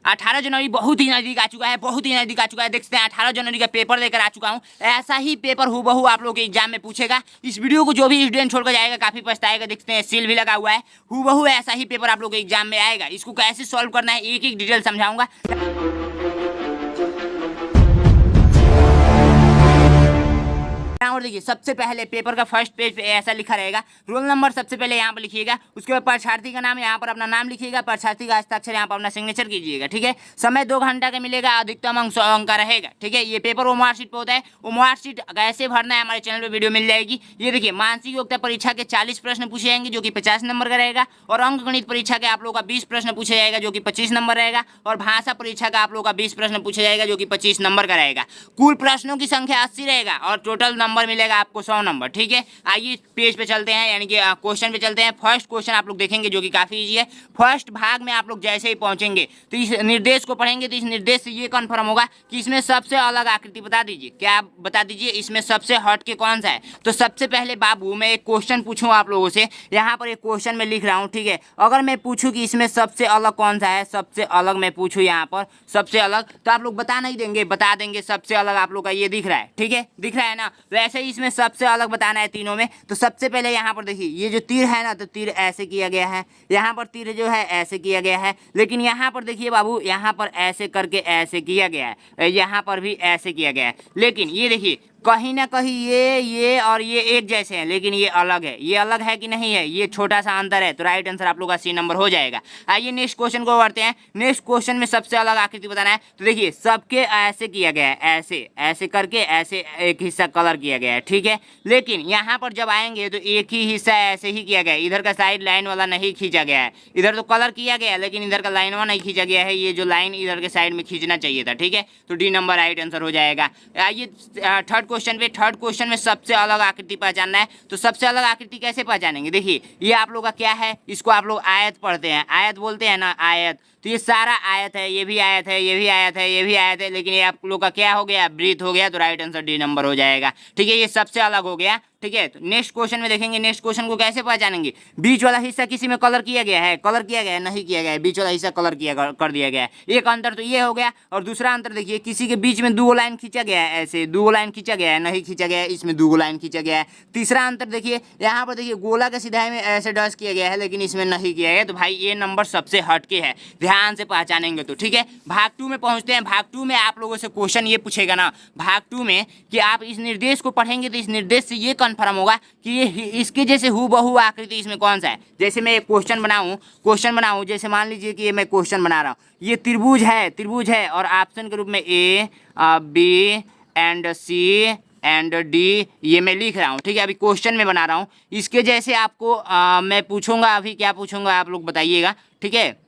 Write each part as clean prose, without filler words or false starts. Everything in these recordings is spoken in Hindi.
18 जनवरी बहुत ही नजदीक आ चुका है, बहुत ही नजदीक आ चुका है। देखते हैं 18 जनवरी का पेपर लेकर आ चुका हूँ। ऐसा ही पेपर हूबहू आप लोग के एग्जाम में पूछेगा। इस वीडियो को जो भी स्टूडेंट छोड़कर जाएगा काफी पछताएगा। देखते हैं सील भी लगा हुआ है। हूबहू ऐसा ही पेपर आप लोग के एग्जाम में आएगा। इसको कैसे सॉल्व करना है एक एक डिटेल समझाऊंगा। और देखिए सबसे पहले पेपर का फर्स्ट पेज पे ऐसा लिखा रहेगा, रोल नंबर सबसे पहले यहाँ पर लिखिएगा। उसके बाद परीक्षार्थी का नाम, यहाँ पर अपना नाम लिखिएगा, परीक्षार्थी का हस्ताक्षर यहाँ पर अपना सिग्नेचर कीजिएगा। ठीक है, समय 2 घंटा का मिलेगा, अधिकतम अंक 100 अंक का रहेगा। ठीक है, ये पेपर वो मार्कशीट पे होता है। वो मार्कशीट कैसे भरना है हमारे चैनल पे वीडियो मिल जाएगी। ये देखिए मानसिक योग्यता परीक्षा के 40 प्रश्न पूछे जाएंगे जो कि 50 नंबर का रहेगा, और अंक गणित परीक्षा के आप लोग का 20 प्रश्न पूछा जाएगा जो कि 25 नंबर रहेगा, और भाषा परीक्षा का आप लोग का 20 प्रश्न पूछा जाएगा जो कि 25 नंबर का रहेगा। कुल प्रश्नों की संख्या 80 रहेगा और टोटल नंबर मिलेगा आपको 100 नंबर। ठीक है, आइए पेज पे चलते हैं, यानी कि क्वेश्चन पे चलते हैं। फर्स्ट क्वेश्चन आप लोग देखेंगे जो कि काफी इजी है। फर्स्ट भाग में आप लोग जैसे ही पहुंचेंगे तो इस निर्देश को पढ़ेंगे तो इस निर्देश से ये कंफर्म होगा कि इसमें सबसे अलग आकृति बता दीजिए। क्या आप बता दीजिए इसमें सबसे हट के कौन सा है। तो सबसे पहले बाबू मैं एक क्वेश्चन पूछूं आप लोगों से, यहाँ पर एक क्वेश्चन में लिख रहा हूँ। ठीक है, अगर मैं पूछूं कि इसमें सबसे अलग कौन सा है, सबसे अलग मैं पूछूं यहाँ पर सबसे अलग, तो आप लोग बता नहीं देंगे, बता देंगे सबसे अलग आप लोग का ये दिख रहा है। ठीक है, दिख रहा है ना। वैसे ही इसमें सबसे अलग बताना है तीनों में। तो सबसे पहले यहाँ पर देखिए ये जो तीर है ना, तो तीर ऐसे किया गया है, यहाँ पर तीर जो है ऐसे किया गया है, लेकिन यहाँ पर देखिए बाबू यहाँ पर ऐसे करके ऐसे किया गया है, यहाँ पर भी ऐसे किया गया है। लेकिन ये देखिए कहीं ना कहीं ये और ये एक जैसे हैं, लेकिन ये अलग है। ये अलग है कि नहीं है, ये छोटा सा अंतर है। तो राइट आंसर आप लोग का सी नंबर हो जाएगा। आइए नेक्स्ट क्वेश्चन को बढ़ते हैं। नेक्स्ट क्वेश्चन में सबसे अलग आकृति बताना है। तो देखिए सबके ऐसे किया गया है, ऐसे ऐसे करके ऐसे एक हिस्सा कलर किया गया है। ठीक है, लेकिन यहाँ पर जब आएंगे तो एक ही हिस्सा ऐसे ही किया गया है। इधर का साइड लाइन वाला नहीं खींचा गया है। इधर तो कलर किया गया है लेकिन इधर का लाइन वाला नहीं खींचा गया है। ये जो लाइन इधर के साइड में खींचना चाहिए था। ठीक है, तो डी नंबर राइट आंसर हो जाएगा। आइए थर्ड क्वेश्चन में सबसे अलग आकृति पहचानना है। तो सबसे अलग आकृति कैसे पहचानेंगे, देखिए ये आप लोग का क्या है, इसको आप लोग आयत पढ़ते हैं, आयत बोलते हैं ना, आयत। तो ये सारा आयत है, ये भी आयत है, ये भी आयत है, ये भी आयत है, लेकिन ये आप लोग का क्या हो गया, वृत्त हो गया। तो राइट आंसर डी नंबर हो जाएगा। ठीक है, ये सबसे अलग हो गया। ठीक है, तो नेक्स्ट क्वेश्चन में देखेंगे, नेक्स्ट क्वेश्चन को कैसे पहचानेंगे। बीच वाला हिस्सा किसी में कलर किया गया है, कलर किया गया है, नहीं किया गया है, बीच वाला हिस्सा कलर किया कर दिया गया है। एक अंतर तो ये हो गया, और दूसरा अंतर देखिए किसी के बीच में 2 लाइन खींचा गया है, ऐसे 2 लाइन खींचा गया है, नहीं खींचा गया है, इसमें 2 लाइन खींचा गया है। तीसरा अंतर देखिए यहाँ पर देखिए गोला के सीधाई में ऐसे डस्ट किया गया है, लेकिन इसमें नहीं किया गया। तो भाई ये नंबर सबसे हटके है, ध्यान से पहचानेंगे तो। ठीक है, भाग 2 में पहुंचते हैं। भाग 2 में आप लोगों से क्वेश्चन ये पूछेगा ना, भाग 2 में कि आप इस निर्देश को पढ़ेंगे तो इस निर्देश से ये कन्फर्म होगा कि ये इसके जैसे हूबहू आकृति इसमें कौन सा है। जैसे मैं एक क्वेश्चन बनाऊं, जैसे मान लीजिए कि ये मैं क्वेश्चन बना रहा हूँ, ये त्रिभुज है, और ऑप्शन के रूप में A B and C and D ये मैं लिख रहा हूँ। ठीक है, अभी क्वेश्चन में बना रहा हूँ। इसके जैसे आपको मैं पूछूंगा, अभी क्या पूछूंगा आप लोग बताइएगा। ठीक है,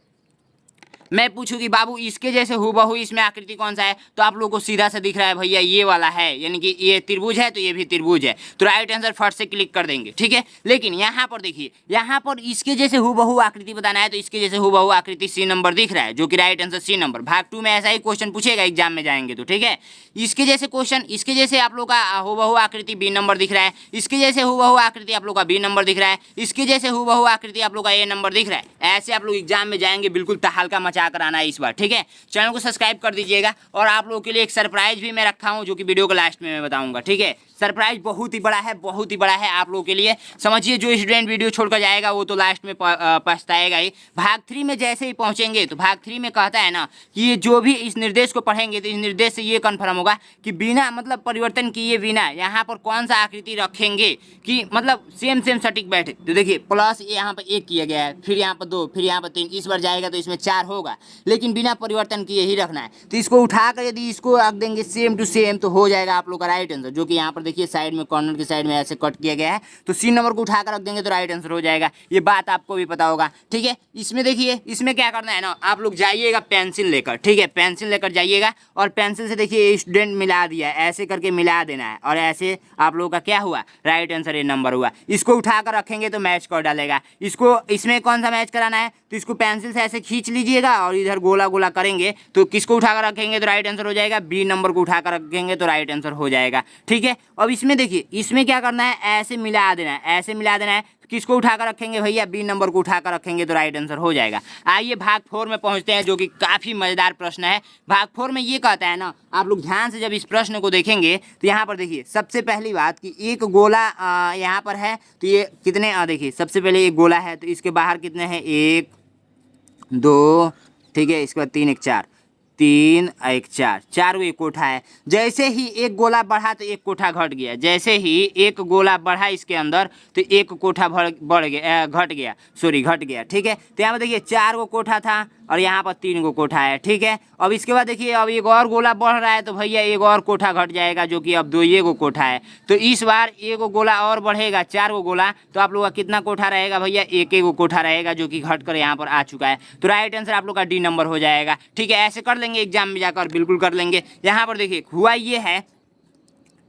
मैं पूछूं कि बाबू इसके जैसे हूबहू इसमें आकृति कौन सा है, तो आप लोगों को सीधा सा दिख रहा है भैया ये वाला है, यानी कि ये त्रिभुज है तो ये भी त्रिभुज है। तो राइट आंसर फर्स्ट से क्लिक कर देंगे। ठीक है, लेकिन यहाँ पर देखिए, यहाँ पर इसके जैसे हूबहू आकृति बताना है, तो इसके जैसे हूबहू आकृति सी नंबर दिख रहा है, जो कि राइट आंसर सी नंबर। भाग 2 में ऐसा ही क्वेश्चन पूछेगा एग्जाम में जाएंगे तो। ठीक है, इसके जैसे क्वेश्चन, इसके जैसे आप लोग का हूबहू आकृति बी नंबर दिख रहा है, इसके जैसे हूबहू आकृति आप लोग का बी नंबर दिख रहा है, इसके जैसे हूबहू आकृति आप लोग का ए नंबर दिख रहा है। ऐसे आप लोग एग्जाम में जाएंगे, बिल्कुल तहलका मचा कर आना है इस बार। ठीक है, चैनल को सब्सक्राइब कर दीजिएगा, और आप लोगों के लिए एक सरप्राइज भी मैं रखा हूं जो कि वीडियो के लास्ट में मैं बताऊंगा। ठीक है, सरप्राइज बहुत ही बड़ा है, बहुत ही बड़ा है आप लोगों के लिए। समझिए, जो स्टूडेंट वीडियो छोड़कर जाएगा वो तो लास्ट में पछताएगा ही। भाग 3 में जैसे ही पहुंचेंगे तो भाग 3 में कहता है ना कि ये जो भी इस निर्देश को पढ़ेंगे तो इस निर्देश से ये कन्फर्म होगा कि बिना मतलब परिवर्तन किए बिना यहाँ पर कौन सा आकृति रखेंगे कि मतलब सेम सटीक बैठे। तो देखिए प्लस यहाँ पर 1 किया गया है, फिर यहाँ पर 2, फिर यहाँ पर 3, इस बार जाएगा तो इसमें 4 होगा, लेकिन बिना परिवर्तन किए ही रखना है। तो इसको उठाकर यदि इसको रख देंगे सेम टू सेम तो हो जाएगा आप लोग का राइट आंसर, जो कि यहाँ पर देखिए साइड में कॉर्नर की साइड में ऐसे कट किया गया है। तो सी नंबर को उठाकर रख देंगे तो राइट आंसर हो जाएगा। ये बात आपको भी पता होगा। ठीक है, इसमें देखिए, इसमें क्या करना है ना, आप लोग जाइएगा पेंसिल लेकर। ठीक है, पेंसिल लेकर जाइएगा, और पेंसिल से देखिए स्टूडेंट मिला दिया, ऐसे करके मिला देना है, और ऐसे आप लोगों का क्या हुआ, राइट आंसर ये नंबर हुआ। इसको उठाकर रखेंगे तो मैच कर डालेगा। इसको इसमें कौन सा मैच कराना है, तो इसको पेंसिल से ऐसे खींच लीजिएगा, और इधर गोला गोला करेंगे तो किसको उठाकर रखेंगे तो राइट आंसर हो जाएगा, बी नंबर को उठाकर रखेंगे तो राइट आंसर हो जाएगा। ठीक है, अब इसमें देखिए, इसमें क्या करना है, ऐसे मिला देना है, ऐसे मिला देना है। किसको उठाकर रखेंगे भैया, बी नंबर को उठाकर रखेंगे तो राइट आंसर हो जाएगा। आइए भाग 4 में पहुंचते हैं, जो कि काफ़ी मज़ेदार प्रश्न है। भाग 4 में ये कहता है ना, आप लोग ध्यान से जब इस प्रश्न को देखेंगे तो यहाँ पर देखिए सबसे पहली बात कि एक गोला यहाँ पर है, तो ये कितने देखिए सबसे पहले एक गोला है तो इसके बाहर कितने हैं, 1 2, ठीक है, इसके बाद 3 1 4, 3 1 4, 4 एक कोठा है। जैसे ही एक गोला बढ़ा तो एक कोठा घट गया, जैसे ही एक गोला बढ़ा इसके अंदर तो एक कोठा बढ़ गया, घट गया, ठीक है। तो यहाँ पर देखिए 4 गो कोठा था और यहाँ पर 3 गो कोठा है, ठीक है। अब इसके बाद देखिए अब एक और गोला बढ़ रहा है तो भैया एक और कोठा घट जाएगा, जो कि अब 2 गो कोठा है। तो इस बार एक गोला और बढ़ेगा, 4 गो गोला, तो आप लोग का कितना कोठा रहेगा भैया, 1 गो कोठा रहेगा, जो कि घट कर यहाँ पर आ चुका है। तो राइट आंसर आप लोग का डी नंबर हो जाएगा, ठीक है। ऐसे कर लेंगे एग्जाम में जाकर, बिल्कुल कर लेंगे। यहाँ पर देखिए हुआ ये है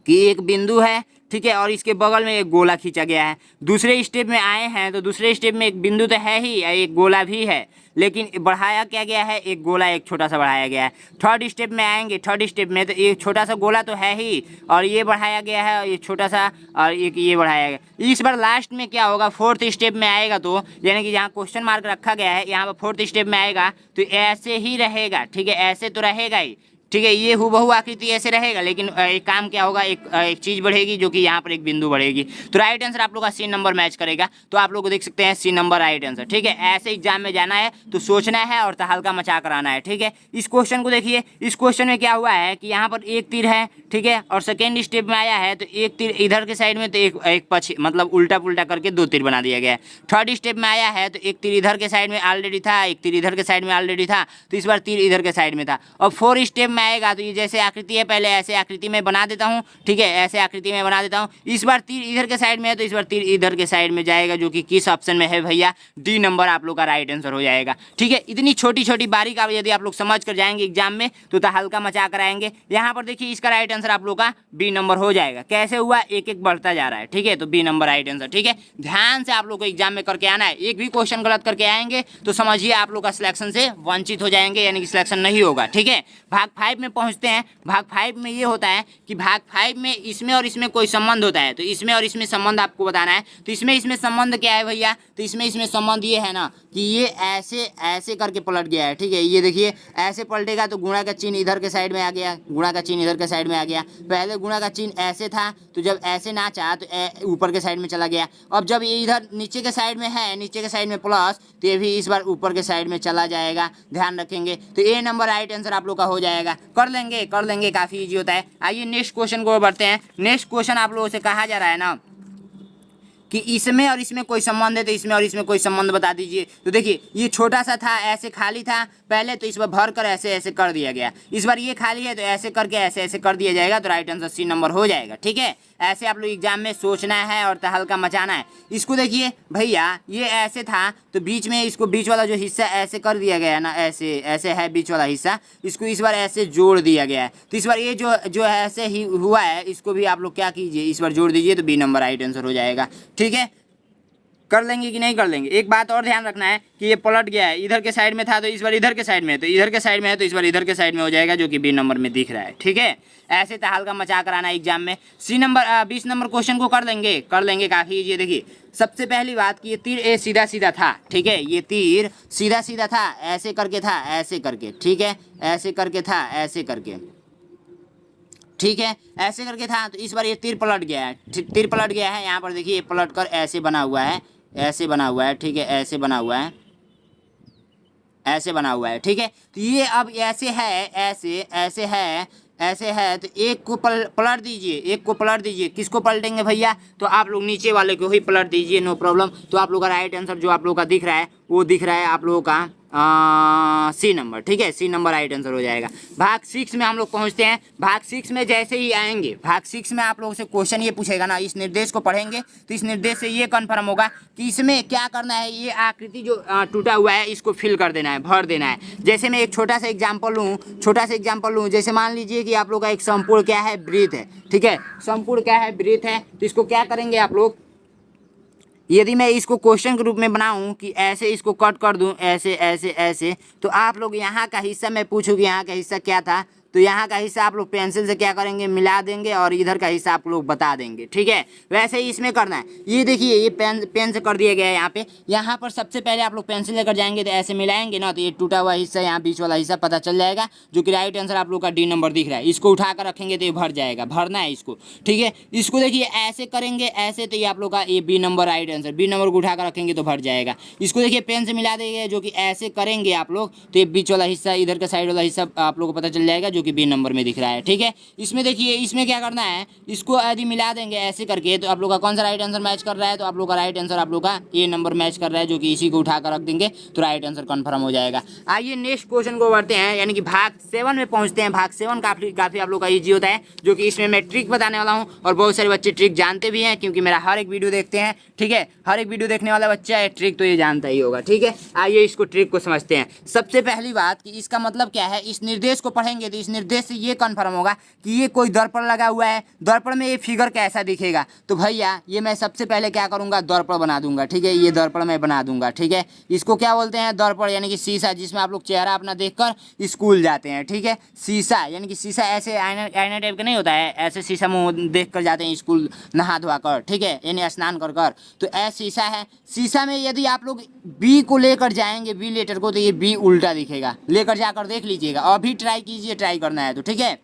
कि एक बिंदु है, ठीक है, और इसके बगल में एक गोला खींचा गया है। दूसरे स्टेप में आए हैं तो दूसरे स्टेप में एक बिंदु तो है ही, एक गोला भी है, लेकिन बढ़ाया क्या गया है, एक गोला एक छोटा सा बढ़ाया गया है। थर्ड स्टेप में आएंगे, थर्ड स्टेप में तो एक छोटा सा गोला तो है ही और ये बढ़ाया गया है, ये छोटा सा, और एक ये बढ़ाया गया। इस बार लास्ट में क्या होगा, फोर्थ स्टेप में आएगा तो यानी कि जहाँ क्वेश्चन मार्क रखा गया है यहाँ पर फोर्थ स्टेप में आएगा तो ऐसे ही रहेगा, ठीक है, ऐसे तो रहेगा ही, ठीक है, ये हूबहू आकृति ऐसे रहेगा, लेकिन एक काम क्या होगा, एक चीज़ बढ़ेगी, जो कि यहाँ पर एक बिंदु बढ़ेगी। तो राइट आंसर आप लोग का सी नंबर मैच करेगा। तो आप लोग को देख सकते हैं सी नंबर राइट आंसर, ठीक है। ऐसे एग्जाम में जाना है तो सोचना है और तहलका मचा कर आना है, ठीक है। इस क्वेश्चन को देखिए, इस क्वेश्चन में क्या हुआ है कि यहाँ पर एक तीर है, ठीक है, और सेकेंड स्टेप में आया है तो एक तीर इधर के साइड में, तो एक पछ मतलब उल्टा पुल्टा करके 2 तीर बना दिया गया है। थर्ड स्टेप में आया है तो एक तीर इधर के साइड में ऑलरेडी था, एक तीर इधर के साइड में ऑलरेडी था, तो इस बार तीर इधर के साइड में था। और फोर्थ स्टेप में आएगा तो ये जैसे आकृति है, पहले ऐसे आकृति में बना देता हूँ, ठीक है, ऐसे आकृति में बना देता हूँ। इस बार तीर इधर के साइड में है तो इस बार तीर इधर के साइड में जाएगा, जो कि किस ऑप्शन में है भैया, डी नंबर आप लोग का राइट आंसर हो जाएगा, ठीक है। इतनी छोटी छोटी बारीक आप यदि आप लोग समझ कर जाएंगे एग्जाम में तो हल्का मचा कर आएंगे। यहाँ पर देखिए इसका राइट आंसर आप लोग का बी नंबर हो जाएगा। कैसे हुआ, एक एक बढ़ता जा रहा है, ठीक है, तो बी नंबर राइट आंसर, ठीक है। ध्यान से आप लोग को एग्जाम में करके आना है, एक भी क्वेश्चन गलत करके आएंगे तो समझिए आप लोग का सिलेक्शन से वंचित हो जाएंगे, यानी कि सिलेक्शन नहीं होगा, ठीक है। भाग 5 में पहुंचते हैं। भाग 5 में ये होता है कि भाग 5 में इसमें और इसमें कोई संबंध होता है, तो इसमें और इसमें संबंध आपको बताना है। तो इसमें संबंध क्या है भैया, तो इसमें संबंध ये है ना कि ये ऐसे ऐसे करके पलट गया है, ठीक है। ये देखिए ऐसे पलटेगा तो गुणा का चिन्ह इधर के साइड में आ गया, गुणा का चिन्ह इधर के साइड में आ गया। पहले गुणा का चिन्ह ऐसे था तो जब ऐसे नाचा तो ऊपर के साइड में चला गया। अब जब ये इधर नीचे के साइड में है, नीचे के साइड में प्लस, तो ये भी इस बार ऊपर के साइड में चला जाएगा, ध्यान रखेंगे। तो ए नंबर राइट आंसर आप लोग का हो जाएगा। कर लेंगे, काफ़ी ईजी होता है। आइए नेक्स्ट क्वेश्चन को बढ़ते हैं। नेक्स्ट क्वेश्चन आप लोगों से कहा जा रहा है ना कि इसमें और इसमें कोई संबंध है, तो इसमें और इसमें कोई संबंध बता दीजिए। तो देखिए ये छोटा सा था, ऐसे खाली था पहले, तो इस बार भर कर ऐसे ऐसे कर दिया गया। इस बार ये खाली है तो ऐसे करके ऐसे ऐसे कर दिया जाएगा, तो राइट आंसर सी नंबर हो जाएगा, ठीक है। ऐसे आप लोग एग्जाम में सोचना है और तहलका मचाना है। इसको देखिए भैया, ये ऐसे था तो बीच में इसको बीच वाला जो हिस्सा ऐसे कर दिया गया है ना, ऐसे ऐसे है बीच वाला हिस्सा, इसको इस बार ऐसे जोड़ दिया गया है। तो इस बार ये जो ऐसे ही हुआ है, इसको भी आप लोग क्या कीजिए, इस बार जोड़ दीजिए, तो बी नंबर राइट आंसर हो जाएगा, ठीक है। कर लेंगे कि नहीं कर लेंगे। एक बात और ध्यान रखना है कि ये पलट गया है, इधर के साइड में था तो इस बार इधर के साइड में है, तो इधर के साइड में है तो इस बार इधर के साइड में हो जाएगा, जो कि बी नंबर में दिख रहा है, ठीक है। ऐसे तहलका मचा कर आना एग्जाम में। सी नंबर 20 नंबर क्वेश्चन को कर लेंगे, काफ़ी ईजी है। देखिए सबसे पहली बात कि ये तीर ए सीधा सीधा था, ठीक है, ये तीर सीधा सीधा था, ऐसे करके था, ऐसे करके, ठीक है, ऐसे करके था, ऐसे करके, ठीक है, ऐसे करके था। तो इस बार ये तीर पलट गया है, तीर पलट गया है। यहाँ पर देखिए ये पलट कर ऐसे बना हुआ है, ऐसे बना हुआ है, ठीक है, ऐसे बना हुआ है, ऐसे बना हुआ है, ठीक है। तो ये अब ऐसे है, ऐसे है, तो एक को पलट दीजिए, एक को पलट दीजिए। किसको पलटेंगे भैया, तो आप लोग नीचे वाले को ही पलट दीजिए, नो प्रॉब्लम। तो आप लोग का राइट आंसर जो आप लोग का दिख रहा है वो दिख रहा है आप लोगों का सी नंबर, ठीक है, सी नंबर राइट आंसर हो जाएगा। भाग 6 में हम लोग पहुंचते हैं। भाग 6 में जैसे ही आएंगे, भाग 6 में आप लोगों से क्वेश्चन ये पूछेगा ना, इस निर्देश को पढ़ेंगे तो इस निर्देश से ये कन्फर्म होगा कि इसमें क्या करना है, ये आकृति जो टूटा हुआ है इसको फिल कर देना है, भर देना है। जैसे मैं एक छोटा सा एग्जाम्पल लूँ, जैसे मान लीजिए कि आप लोग का एक संपूर्ण क्या है, वृत्त है, ठीक है, संपूर्ण क्या है, वृत्त है। तो इसको क्या करेंगे आप लोग, यदि मैं इसको क्वेश्चन के रूप में बनाऊं कि ऐसे इसको कट कर दूं, ऐसे ऐसे ऐसे, तो आप लोग यहाँ का हिस्सा मैं पूछूं कि यहाँ का हिस्सा क्या था, तो यहाँ का हिस्सा आप लोग पेंसिल से क्या करेंगे, मिला देंगे और इधर का हिस्सा आप लोग बता देंगे, ठीक है। वैसे ही इसमें करना है। ये देखिए ये पेन से कर दिया गया है। यहाँ पर सबसे पहले आप लोग पेंसिल लेकर जाएंगे तो ऐसे मिलाएंगे ना, तो ये टूटा हुआ हिस्सा यहाँ बीच वाला हिस्सा पता चल जाएगा, जो कि राइट आंसर आप लोग का डी नंबर दिख रहा है। इसको उठा कर रखेंगे तो ये भर जाएगा, भरना है इसको, ठीक है। इसको देखिए ऐसे करेंगे ऐसे, तो ये आप लोग का ये B number right answer, B number को उठा कर रखेंगे तो भर जाएगा। इसको देखिए पेन से मिला देंगे, जो कि ऐसे करेंगे आप लोग तो ये बीच वाला हिस्सा, इधर का साइड वाला हिस्सा आप लोग को पता चल जाएगा, जो कि बी नंबर में दिख रहा है, ठीक है। इसमें देखिए इसमें क्या करना है, इसको यदि मिला देंगे ऐसे करके तो आप लोग का कौन सा राइट आंसर मैच कर रहा है, तो आप लोग का राइट आंसर आप लोग का ए नंबर मैच कर रहा है, जो कि इसी को उठा कर रख देंगे तो राइट आंसर कंफर्म हो जाएगा। आइए नेक्स्ट क्वेश्चन को बढ़ते हैं, यानी कि भाग 7 में पहुंचते हैं। भाग 7 काफ़ी आप लोग का ईजी होता है, जो कि इसमें मैं ट्रिक बताने वाला हूं और बहुत सारे बच्चे ट्रिक जानते भी हैं, क्योंकि मेरा हर एक वीडियो देखते हैं, ठीक है। हर एक वीडियो देखने वाला बच्चा है ट्रिक तो ये जानता ही होगा, ठीक है। आइए इसको ट्रिक को समझते हैं। सबसे पहली बात कि इसका मतलब क्या है, इस निर्देश को पढ़ेंगे तो इस निर्देश से ये कन्फर्म होगा कि ये कोई दर्पण लगा हुआ है, दर्पण में ये फिगर कैसा दिखेगा। तो भैया ये मैं सबसे पहले क्या करूँगा, दर्पण बना दूंगा, ठीक है। ये दर्पण मैं बना दूंगा, ठीक है। इसको क्या बोलते हैं, दर्पण, यानी कि शीशा, जिसमें आप लोग चेहरा अपना देखकर स्कूल जाते हैं, ठीक है। शीशा यानी कि शीशा ऐसे आईना टाइप का नहीं होता है, ऐसे शीशा मुँह देख कर जाते हैं स्कूल नहा धोआ कर, ठीक है, यानी स्नान कर कर, तो ऐसा शीशा है। शीशा में यदि आप लोग बी को लेकर जाएंगे, बी लेटर को, तो ये बी उल्टा दिखेगा। लेकर जाकर देख लीजिएगा, अभी ट्राई कीजिए, ट्राई करना है तो, ठीक है।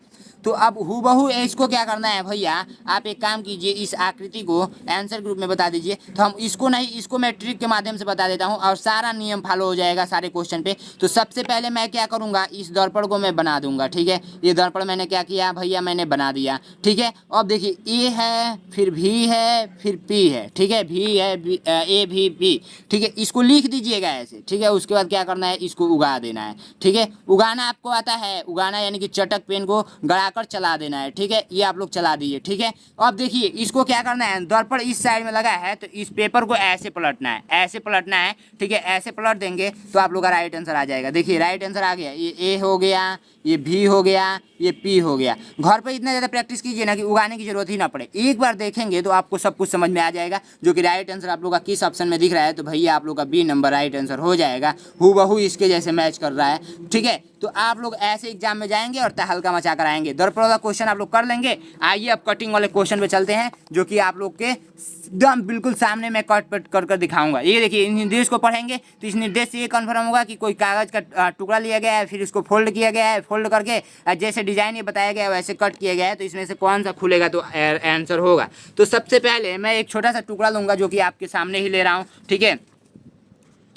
तो अब हूबहू इसको क्या करना है भैया, आप एक काम कीजिए, इस आकृति को आंसर ग्रुप में बता दीजिए। तो हम इसको नहीं, इसको मैं ट्रिक के माध्यम से बता देता हूं और सारा नियम फॉलो हो जाएगा सारे क्वेश्चन पे। तो सबसे पहले मैं क्या करूंगा, इस दर्पण को मैं बना दूंगा, ठीक है। ये दर्पण मैंने क्या किया भैया, मैंने बना दिया, ठीक है। अब देखिए ए है, फिर भी है, फिर पी है, ठीक है, भी है, ए भी पी, ठीक है। इसको लिख दीजिएगा ऐसे, ठीक है। उसके बाद क्या करना है, इसको उगा देना है, ठीक है। उगाना आपको आता है, उगाना यानी कि चटक पेन को गड़ा कर चला देना है, ठीक है। ये आप लोग चला दीजिए, ठीक है। अब देखिए इसको क्या करना है, दर्पण इस साइड में लगा है तो इस पेपर को ऐसे पलटना है, ऐसे पलटना है, ठीक है। ऐसे पलट देंगे तो आप लोग का राइट आंसर आ जाएगा। देखिए राइट आंसर आ गया, ये ए हो गया, ये भी हो गया, ये पी हो गया। घर पर इतना ज़्यादा प्रैक्टिस कीजिए ना कि उगाने की जरूरत ही ना पड़े, एक बार देखेंगे तो आपको सब कुछ समझ में आ जाएगा, जो कि राइट आंसर आप लोग का किस ऑप्शन में दिख रहा है। तो भैया आप लोग का बी नंबर राइट आंसर हो जाएगा, हूबहू इसके जैसे मैच कर रहा है, ठीक है। तो आप लोग ऐसे एग्जाम में जाएंगे और तहलका मचा कर आएंगे। दर्पण वाला क्वेश्चन आप लोग कर लेंगे। आइए अब कटिंग वाले क्वेश्चन पे चलते हैं, जो कि आप लोग के एकदम बिल्कुल सामने मैं कट पट कर दिखाऊंगा। ये देखिए इन निर्देश को पढ़ेंगे तो इस निर्देश से ये कन्फर्म होगा कि कोई कागज का टुकड़ा लिया गया है, फिर इसको फोल्ड किया गया है, फोल्ड करके जैसे डिजाइन ये बताया गया है वैसे कट किया गया है, तो इसमें से कौन सा खुलेगा तो आंसर होगा। तो सबसे पहले मैं एक छोटा सा टुकड़ा लूँगा, जो कि आपके सामने ही ले रहा हूँ, ठीक है।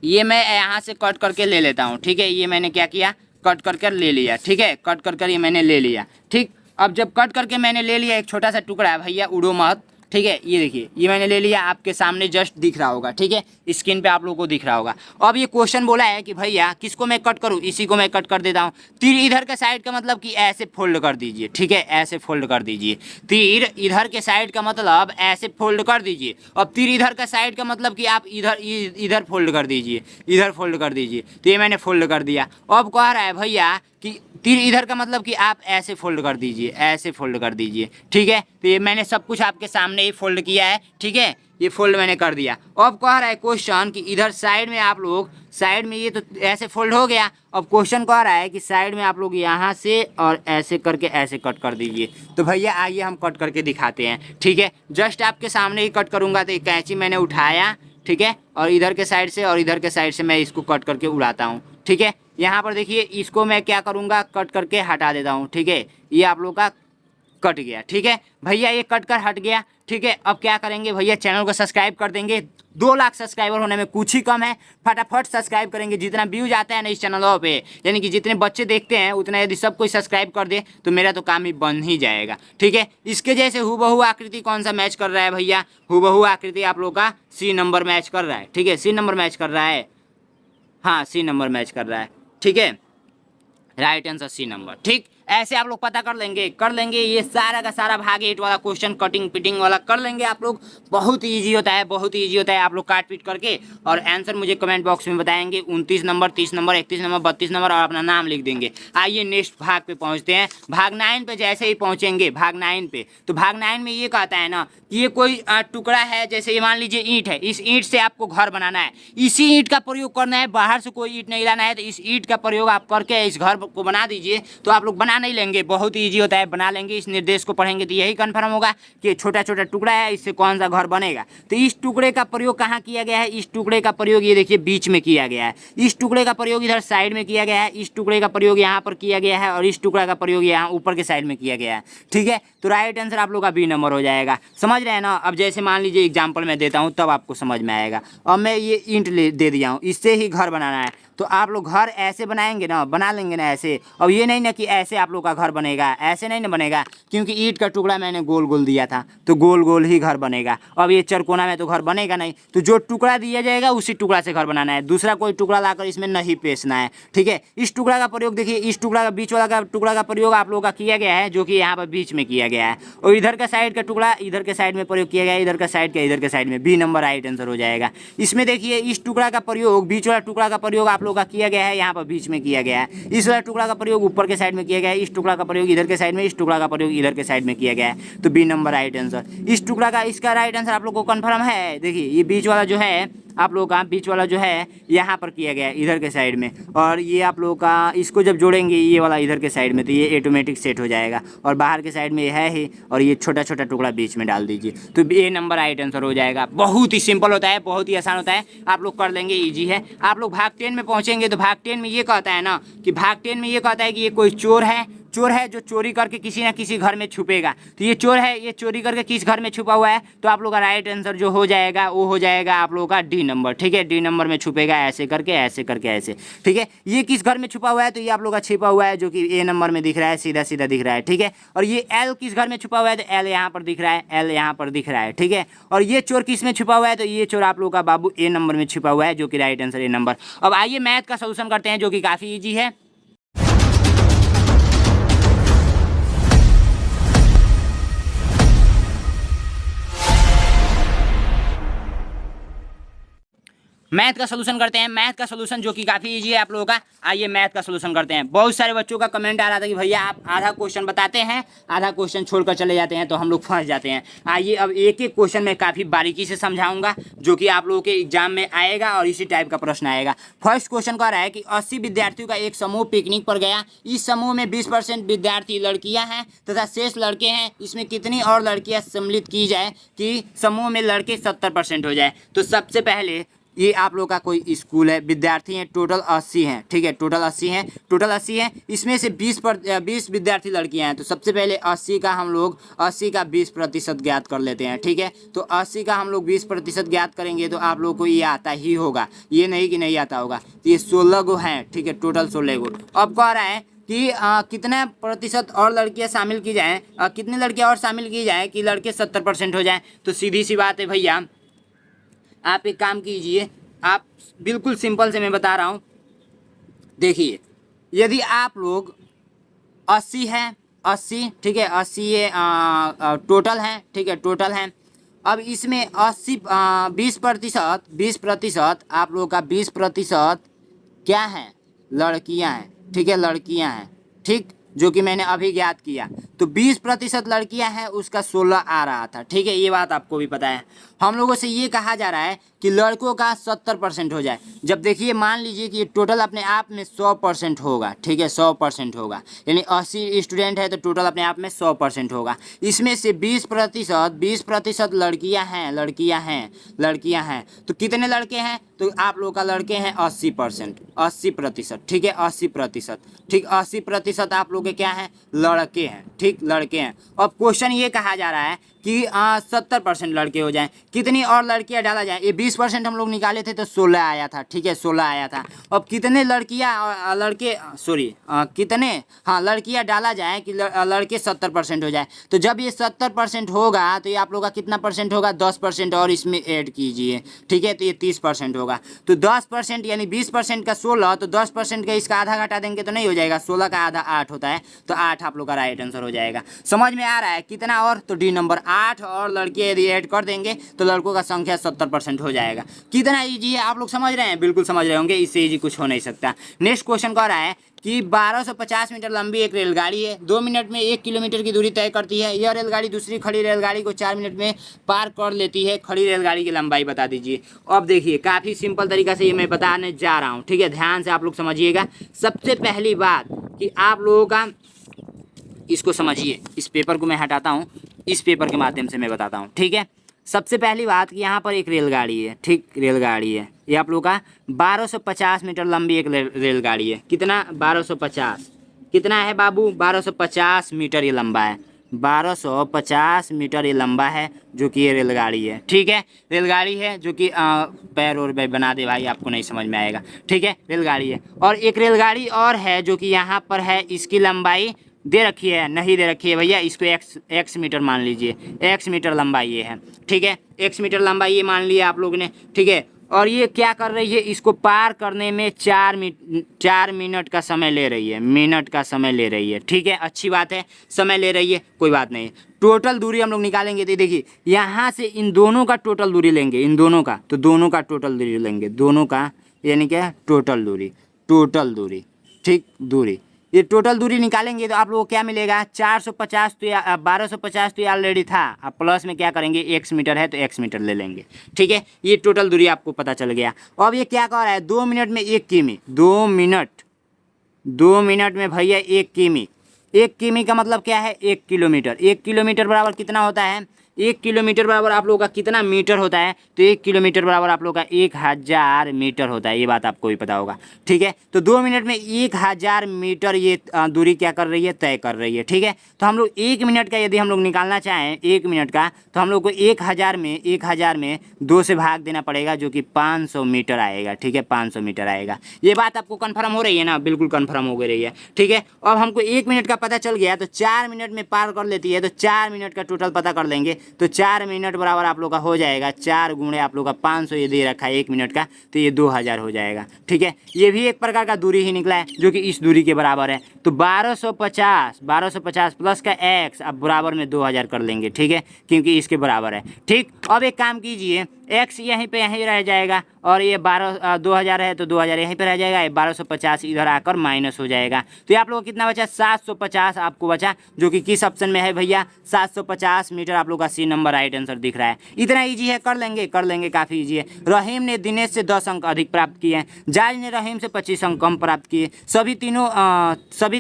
ये मैं यहाँ से कट करके ले लेता हूँ, ठीक है। ये मैंने क्या किया, कट कर ले लिया, ठीक है। कट कर ये मैंने ले लिया, ठीक। अब जब कट करके मैंने ले लिया एक छोटा सा टुकड़ा है भैया, उड़ो मत, ठीक है। ये देखिए ये मैंने ले लिया, आपके सामने जस्ट दिख रहा होगा, ठीक है। स्क्रीन पे आप लोगों को दिख रहा होगा। अब ये क्वेश्चन बोला है कि भैया किसको मैं कट करूँ, इसी को मैं कट कर देता हूँ। तीर इधर के साइड का मतलब कि ऐसे फोल्ड कर दीजिए, ठीक है, ऐसे फोल्ड कर दीजिए। तीर इधर के साइड का मतलब ऐसे फोल्ड कर दीजिए। अब तीर इधर का साइड का मतलब कि आप इधर फोल्ड कर दीजिए, इधर फोल्ड कर दीजिए। तो ये मैंने फोल्ड कर दिया। अब कह रहा है भैया कि तीर इधर का मतलब कि आप ऐसे फोल्ड कर दीजिए, ऐसे फोल्ड कर दीजिए, ठीक है। तो ये मैंने सब कुछ आपके सामने ही फोल्ड किया है, ठीक है। ये फोल्ड मैंने कर दिया। अब कह रहा है क्वेश्चन कि इधर साइड में आप लोग, साइड में ये तो ऐसे फोल्ड हो गया। अब क्वेश्चन कह रहा है कि साइड में आप लोग यहाँ से और ऐसे करके ऐसे कट कर दीजिए। तो भैया आइए हम कट करके दिखाते हैं, ठीक है। जस्ट आपके सामने ही कट करूँगा। तो ये कैंची मैंने उठाया, ठीक है, और इधर के साइड से और इधर के साइड से मैं इसको कट करके उड़ाता हूँ, ठीक है। यहाँ पर देखिए इसको मैं क्या करूँगा, कट करके हटा देता हूँ, ठीक है। ये आप लोग का कट गया, ठीक है भैया, ये कट कर हट गया, ठीक है। अब क्या करेंगे भैया, चैनल को सब्सक्राइब कर देंगे। 2 लाख सब्सक्राइबर होने में कुछ ही कम है, फटाफट सब्सक्राइब करेंगे। जितना व्यूज आता है ना इस चैनलों पे, यानी कि जितने बच्चे देखते हैं उतना यदि सब कोई सब्सक्राइब कर दे तो मेरा तो काम ही बन ही जाएगा, ठीक है। इसके जैसे हूबहू आकृति कौन सा मैच कर रहा है भैया, हूबहू आकृति आप लोग का सी नंबर मैच कर रहा है, ठीक है। सी नंबर मैच कर रहा है, हाँ सी नंबर मैच कर रहा है, ठीक है। राइट आंसर सी नंबर, ठीक। ऐसे आप लोग पता कर लेंगे ये सारा का सारा भाग 8 वाला क्वेश्चन कटिंग पिटिंग वाला कर लेंगे आप लोग। बहुत ही ईजी होता है, बहुत ही ईजी होता है। आप लोग काट पीट करके और आंसर मुझे कमेंट बॉक्स में बताएंगे। 29 नंबर, 30 नंबर, 31 नंबर, 32 नंबर और अपना नाम लिख देंगे। आइए नेक्स्ट भाग पे पहुंचते हैं। भाग 9 पे जैसे ही पहुंचेंगे, भाग 9 पे, तो भाग 9 में ये कहता है ना कि ये कोई टुकड़ा है, जैसे ये मान लीजिए ईंट है, इस ईंट से आपको घर बनाना है। इसी ईंट का प्रयोग करना है, बाहर से कोई ईंट नहीं लाना है। तो इस ईंट का प्रयोग आप करके इस घर को बना दीजिए। तो आप लोग बना बना नहीं लेंगे, बहुत ईजी होता है, बना लेंगे। इस निर्देश को पढ़ेंगे तो यही कन्फर्म होगा कि छोटा छोटा टुकड़ा है, इससे कौन सा घर बनेगा। तो इस टुकड़े का प्रयोग कहाँ किया गया है? इस टुकड़े का प्रयोग ये देखिए बीच में किया गया है, इस टुकड़े का प्रयोग इधर साइड में किया गया है, इस टुकड़े का प्रयोग यहाँ पर किया गया है, और इस टुकड़ा का प्रयोग यहाँ ऊपर के साइड में किया गया है। ठीक है, तो राइट आंसर आप लोग का बी नंबर हो जाएगा। समझ रहे हैं ना? अब जैसे मान लीजिए एग्जाम्पल मैं देता हूँ तब आपको समझ में आएगा। अब मैं ये ईंट दे दिया हूँ, इससे ही घर बनाना है, तो आप लोग घर ऐसे बनाएंगे ना, बना लेंगे ना ऐसे। अब ये नहीं ना कि ऐसे आप लोग का घर बनेगा, ऐसे नहीं ना बनेगा, क्योंकि ईंट का टुकड़ा मैंने गोल गोल दिया था, तो गोल गोल ही घर बनेगा। अब ये चरकोना में तो घर बनेगा नहीं, तो जो टुकड़ा दिया जाएगा उसी टुकड़ा से घर बनाना है, दूसरा कोई टुकड़ा लाकर इसमें नहीं पेशना है। ठीक है, इस टुकड़ा का प्रयोग देखिए, इस टुकड़ा का बीच वाला का टुकड़ा का प्रयोग आप लोगों का किया गया है, जो कि यहाँ पर बीच में किया गया है, और इधर का साइड का टुकड़ा इधर के साइड में प्रयोग किया गया है, इधर का साइड का इधर के साइड में। बी नंबर राइट आंसर हो जाएगा। इसमें देखिए इस टुकड़ा का प्रयोग, बीच वाला टुकड़ा का प्रयोग आप लोगों का किया गया है, यहाँ पर बीच में किया गया है। इस वाला टुकड़ा का प्रयोग ऊपर के साइड में किया गया है, इस टुकड़ा का प्रयोग इधर के साइड में, इस टुकड़ा का प्रयोग इधर के साइड में किया गया है। तो बी नंबर राइट आंसर। इस टुकड़ा का, इसका राइट आंसर आप लोग को कंफर्म है? देखिए ये बीच वाला जो है आप लोगों का, बीच वाला जो है यहाँ पर किया गया है इधर के साइड में, और ये आप लोगों का इसको जब जोड़ेंगे ये वाला इधर के साइड में, तो ये ऑटोमेटिक सेट हो जाएगा, और बाहर के साइड में ये है ही, और ये छोटा छोटा टुकड़ा बीच में डाल दीजिए, तो ए नंबर राइट आंसर हो जाएगा। बहुत ही सिंपल होता है, बहुत ही आसान होता है, आप लोग कर लेंगे, ईजी है। आप लोग भाग 10 में पहुँचेंगे तो भाग 10 में ये कहता है ना कि भाग 10 में ये कहता है कि ये कोई चोर है, चोर है जो चोरी करके किसी ना किसी घर में छुपेगा। तो ये चोर है, ये चोरी करके किस घर में छुपा हुआ है, तो आप लोग का राइट आंसर जो हो जाएगा वो हो जाएगा आप लोगों का डी नंबर। ठीक है, डी नंबर में छुपेगा, ऐसे करके ऐसे करके ऐसे। ठीक है, ये किस घर में छुपा हुआ है, तो ये आप लोग का छिपा हुआ है, जो कि ए नंबर में दिख रहा है, सीधा सीधा दिख रहा है। ठीक है, और ये एल किस घर में छुपा हुआ है, तो एल यहाँ पर दिख रहा है, एल यहाँ पर दिख रहा है। ठीक है, और ये चोर किस में छुपा हुआ है, तो ये चोर आप लोग का बाबू ए नंबर में छुपा हुआ है, जो कि राइट आंसर ए नंबर। अब आइए मैथ का सोल्यूशन करते हैं, जो कि काफ़ी ईजी है। मैथ का सोल्यूशन करते हैं, मैथ का सोल्यूशन जो कि काफ़ी इजी है आप लोगों का। आइए मैथ का सोल्यूशन करते हैं। बहुत सारे बच्चों का कमेंट आ रहा था कि भैया आप आधा क्वेश्चन बताते हैं, आधा क्वेश्चन छोड़कर चले जाते हैं, तो हम लोग फंस जाते हैं। आइए अब एक एक क्वेश्चन मैं काफ़ी बारीकी से समझाऊंगा, जो कि आप लोगों के एग्जाम में आएगा, और इसी टाइप का प्रश्न आएगा। फर्स्ट क्वेश्चन कह रहा है कि 80 विद्यार्थियों का एक समूह पिकनिक पर गया, इस समूह में 20% विद्यार्थी लड़कियाँ हैं तथा शेष लड़के हैं, इसमें कितनी और लड़कियाँ सम्मिलित की जाए कि समूह में लड़के 70% हो जाए। तो सबसे पहले ये आप लोग का कोई स्कूल है, विद्यार्थी हैं टोटल 80 हैं। ठीक है, टोटल 80 हैं, टोटल 80 हैं, इसमें से 20 विद्यार्थी लड़कियां हैं। तो सबसे पहले 80 का हम लोग 80 का 20% ज्ञात कर लेते हैं। ठीक है, तो 80 का हम लोग 20% ज्ञात करेंगे, तो आप लोग को ये आता ही होगा, ये नहीं कि नहीं आता होगा। तो ये 16 गो हैं। ठीक है, टोटल 16 गो। अब कह रहा है कि कितना प्रतिशत और लड़कियां शामिल की जाएँ, कितनी लड़कियां और शामिल की जाएँ कि लड़के 70% हो जाएँ। तो सीधी सी बात है भैया, आप एक काम कीजिए, आप बिल्कुल सिंपल से मैं बता रहा हूँ। देखिए, यदि आप लोग 80 हैं, 80, ठीक है, 80 ये टोटल हैं। ठीक है, टोटल हैं। अब इसमें 80 20% आप लोग का 20% क्या है, लड़कियां हैं। ठीक है, लड़कियां हैं। ठीक, जो कि मैंने अभी ज्ञात किया, तो 20% लड़कियां हैं, उसका 16 आ रहा था। ठीक है, ये बात आपको भी पता है। हम लोगों से ये कहा जा रहा है कि लड़कों का 70% हो जाए। जब देखिए मान लीजिए कि ये टोटल अपने आप में 100% होगा। ठीक है, 100% होगा, यानी 80 स्टूडेंट है तो टोटल अपने आप में 100% होगा। इसमें से 20% लड़कियां हैं, लड़कियां हैं, लड़कियां हैं। तो कितने लड़के हैं, तो आप लोग का लड़के हैं 80%, 80%। ठीक है, 80%। ठीक, 80% आप लोग के क्या हैं, लड़के हैं। ठीक, लड़के हैं। अब क्वेश्चन ये कहा जा रहा है कि 70% लड़के हो जाएं, कितनी और लड़कियां डाला जाए। ये 20% हम लोग निकाले थे तो 16 आया था। ठीक है, 16 आया था। अब कितने लड़कियां लड़के कितने लड़कियां डाला जाए कि लड़के 70% हो जाए। तो जब ये 70% होगा तो ये आप लोग का कितना परसेंट होगा, 10% और इसमें ऐड कीजिए। ठीक है, तो ये 30% होगा। तो 10% यानी 20% का 16, तो 10% का इसका आधा घटा देंगे तो नहीं हो जाएगा, 16 का आधा 8 होता है, तो 8 आप लोग का राइट आंसर हो जाएगा। समझ में आ रहा है कितना, और तो डी नंबर 8 और लड़के यदि ऐड कर देंगे तो लड़कों का संख्या 70% हो जाएगा। कितना ईजी है, आप लोग समझ रहे हैं, बिल्कुल समझ रहे होंगे, इससे ईजी कुछ हो नहीं सकता। नेक्स्ट क्वेश्चन कह रहा है कि 1250 मीटर लंबी एक रेलगाड़ी है, 2 मिनट में 1 किलोमीटर की दूरी तय करती है। यह रेलगाड़ी दूसरी खड़ी रेलगाड़ी को 4 मिनट में पार कर लेती है, खड़ी रेलगाड़ी की लंबाई बता दीजिए। अब देखिए, काफ़ी सिंपल तरीका से ये मैं बताने जा रहा हूँ। ठीक है, ध्यान से आप लोग समझिएगा। सबसे पहली बात कि आप लोगों का इसको समझिए। इस पेपर को मैं हटाता हूँ, इस पेपर के माध्यम से मैं बताता हूँ, ठीक है। सबसे पहली बात कि यहाँ पर एक रेलगाड़ी है, ठीक, रेलगाड़ी है। ये आप लोग का 1250 मीटर लंबी एक रेलगाड़ी है। कितना? 1250। कितना है बाबू? 1250 मीटर ये लंबा है। 1250 मीटर ये लंबा है, जो कि ये रेलगाड़ी है, ठीक है। रेलगाड़ी है जो कि पैर और बना दे भाई, आपको नहीं समझ में आएगा, ठीक है। रेलगाड़ी है। और एक रेलगाड़ी और है जो कि यहाँ पर है, इसकी लंबाई दे रखी है, नहीं दे रखी है भैया, इसको एक्स मीटर मान लीजिए। एक्स मीटर लंबाई ये है, ठीक है। एक्स मीटर लंबाई ये मान लिया आप लोग ने, ठीक है। और ये क्या कर रही है? इसको पार करने में 4 मिनट का समय ले रही है, मिनट का समय ले रही है, ठीक है। अच्छी बात है, समय ले रही है, कोई बात नहीं। टोटल दूरी हम लोग निकालेंगे तो देखिए, यहाँ से इन दोनों का टोटल दूरी लेंगे, इन दोनों का, तो दोनों का टोटल दूरी लेंगे, दोनों का, यानी क्या? टोटल दूरी, टोटल दूरी, ठीक, दूरी। ये टोटल दूरी निकालेंगे तो आप लोगों को क्या मिलेगा? 450, तो या 1250 तो ये ऑलरेडी था। अब प्लस में क्या करेंगे? एक्स मीटर है तो एक्स मीटर ले लेंगे, ठीक है। ये टोटल दूरी आपको पता चल गया। अब ये क्या कह रहा है? 2 मिनट में 1 किमी, 2 मिनट में भैया 1 किमी। 1 किमी का मतलब क्या है? 1 किलोमीटर। 1 किलोमीटर बराबर कितना होता है? 1 किलोमीटर बराबर आप लोगों का कितना मीटर होता है? तो 1 किलोमीटर बराबर आप लोगों का 1000 मीटर होता है। ये बात आपको भी पता होगा, ठीक है। तो 2 मिनट में 1000 मीटर ये दूरी क्या कर रही है? तय कर रही है, ठीक है। तो हम लोग 1 मिनट का यदि हम लोग निकालना चाहें, 1 मिनट का, तो हम लोग को 1000 में 2 से भाग देना पड़ेगा, जो कि 500 मीटर आएगा, ठीक है। 500 मीटर आएगा। ये बात आपको कन्फर्म हो रही है ना? बिल्कुल कन्फर्म हो गई है, ठीक है। अब हमको 1 मिनट का पता चल गया, तो 4 मिनट में पार कर लेती है, तो 4 मिनट का टोटल पता कर लेंगे। तो 4 मिनट बराबर आप लोग का हो जाएगा 4 गुणे आप लोग का 500, ये दे रखा है 1 मिनट का, तो ये 2000 हो जाएगा, ठीक है। ये भी एक प्रकार का दूरी ही निकला है, जो कि इस दूरी के बराबर है। तो 1250 प्लस का एक्स, अब बराबर में 2000 कर लेंगे, ठीक है, क्योंकि इसके बराबर है, ठीक। अब एक काम कीजिए, एक्स यहीं पे यहीं रह जाएगा, और ये 2000 है तो 2000 यहीं पे रह जाएगा, ये 1250 इधर आकर माइनस हो जाएगा। तो ये आप लोग को कितना बचा? 750 आपको बचा, जो कि किस ऑप्शन में है भैया? 750 मीटर आप लोग का सी नंबर राइट आंसर दिख रहा है। इतना ईजी है, कर लेंगे, काफ़ी ईजी है। रहीम ने दिनेश से 10 अंक अधिक प्राप्त किए हैं, जाज ने रहीम से 25 अंक कम प्राप्त किए। सभी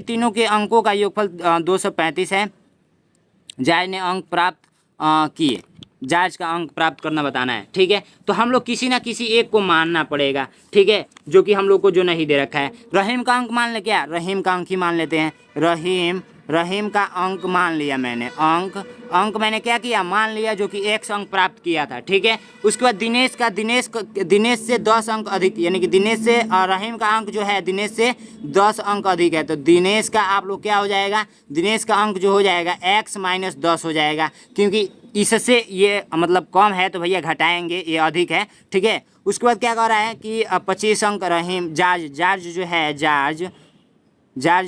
तीनों के अंकों का योगफल 235 है। जाज ने अंक प्राप्त किए, जाज का अंक प्राप्त करना बताना है, ठीक है। तो हम लोग किसी ना किसी एक को मानना पड़ेगा, ठीक है, जो कि हम लोग को जो नहीं दे रखा है। रहीम का अंक मान ले, क्या? रहीम का अंक ही मान लेते हैं। रहीम का अंक मान लिया मैंने, अंक मैंने क्या किया? मान लिया, जो कि x अंक प्राप्त किया था, ठीक है। उसके बाद दिनेश से 10 अंक अधिक, यानी कि दिनेश से रहीम का अंक जो है दिनेश से 10 अंक अधिक है। तो दिनेश का आप लोग क्या हो जाएगा? दिनेश का अंक जो हो जाएगा x माइनस 10 हो जाएगा, क्योंकि इससे ये मतलब कम है तो भैया घटाएंगे, ये अधिक है, ठीक है। उसके बाद क्या कह रहा है कि 25 अंक रहीम, जार्ज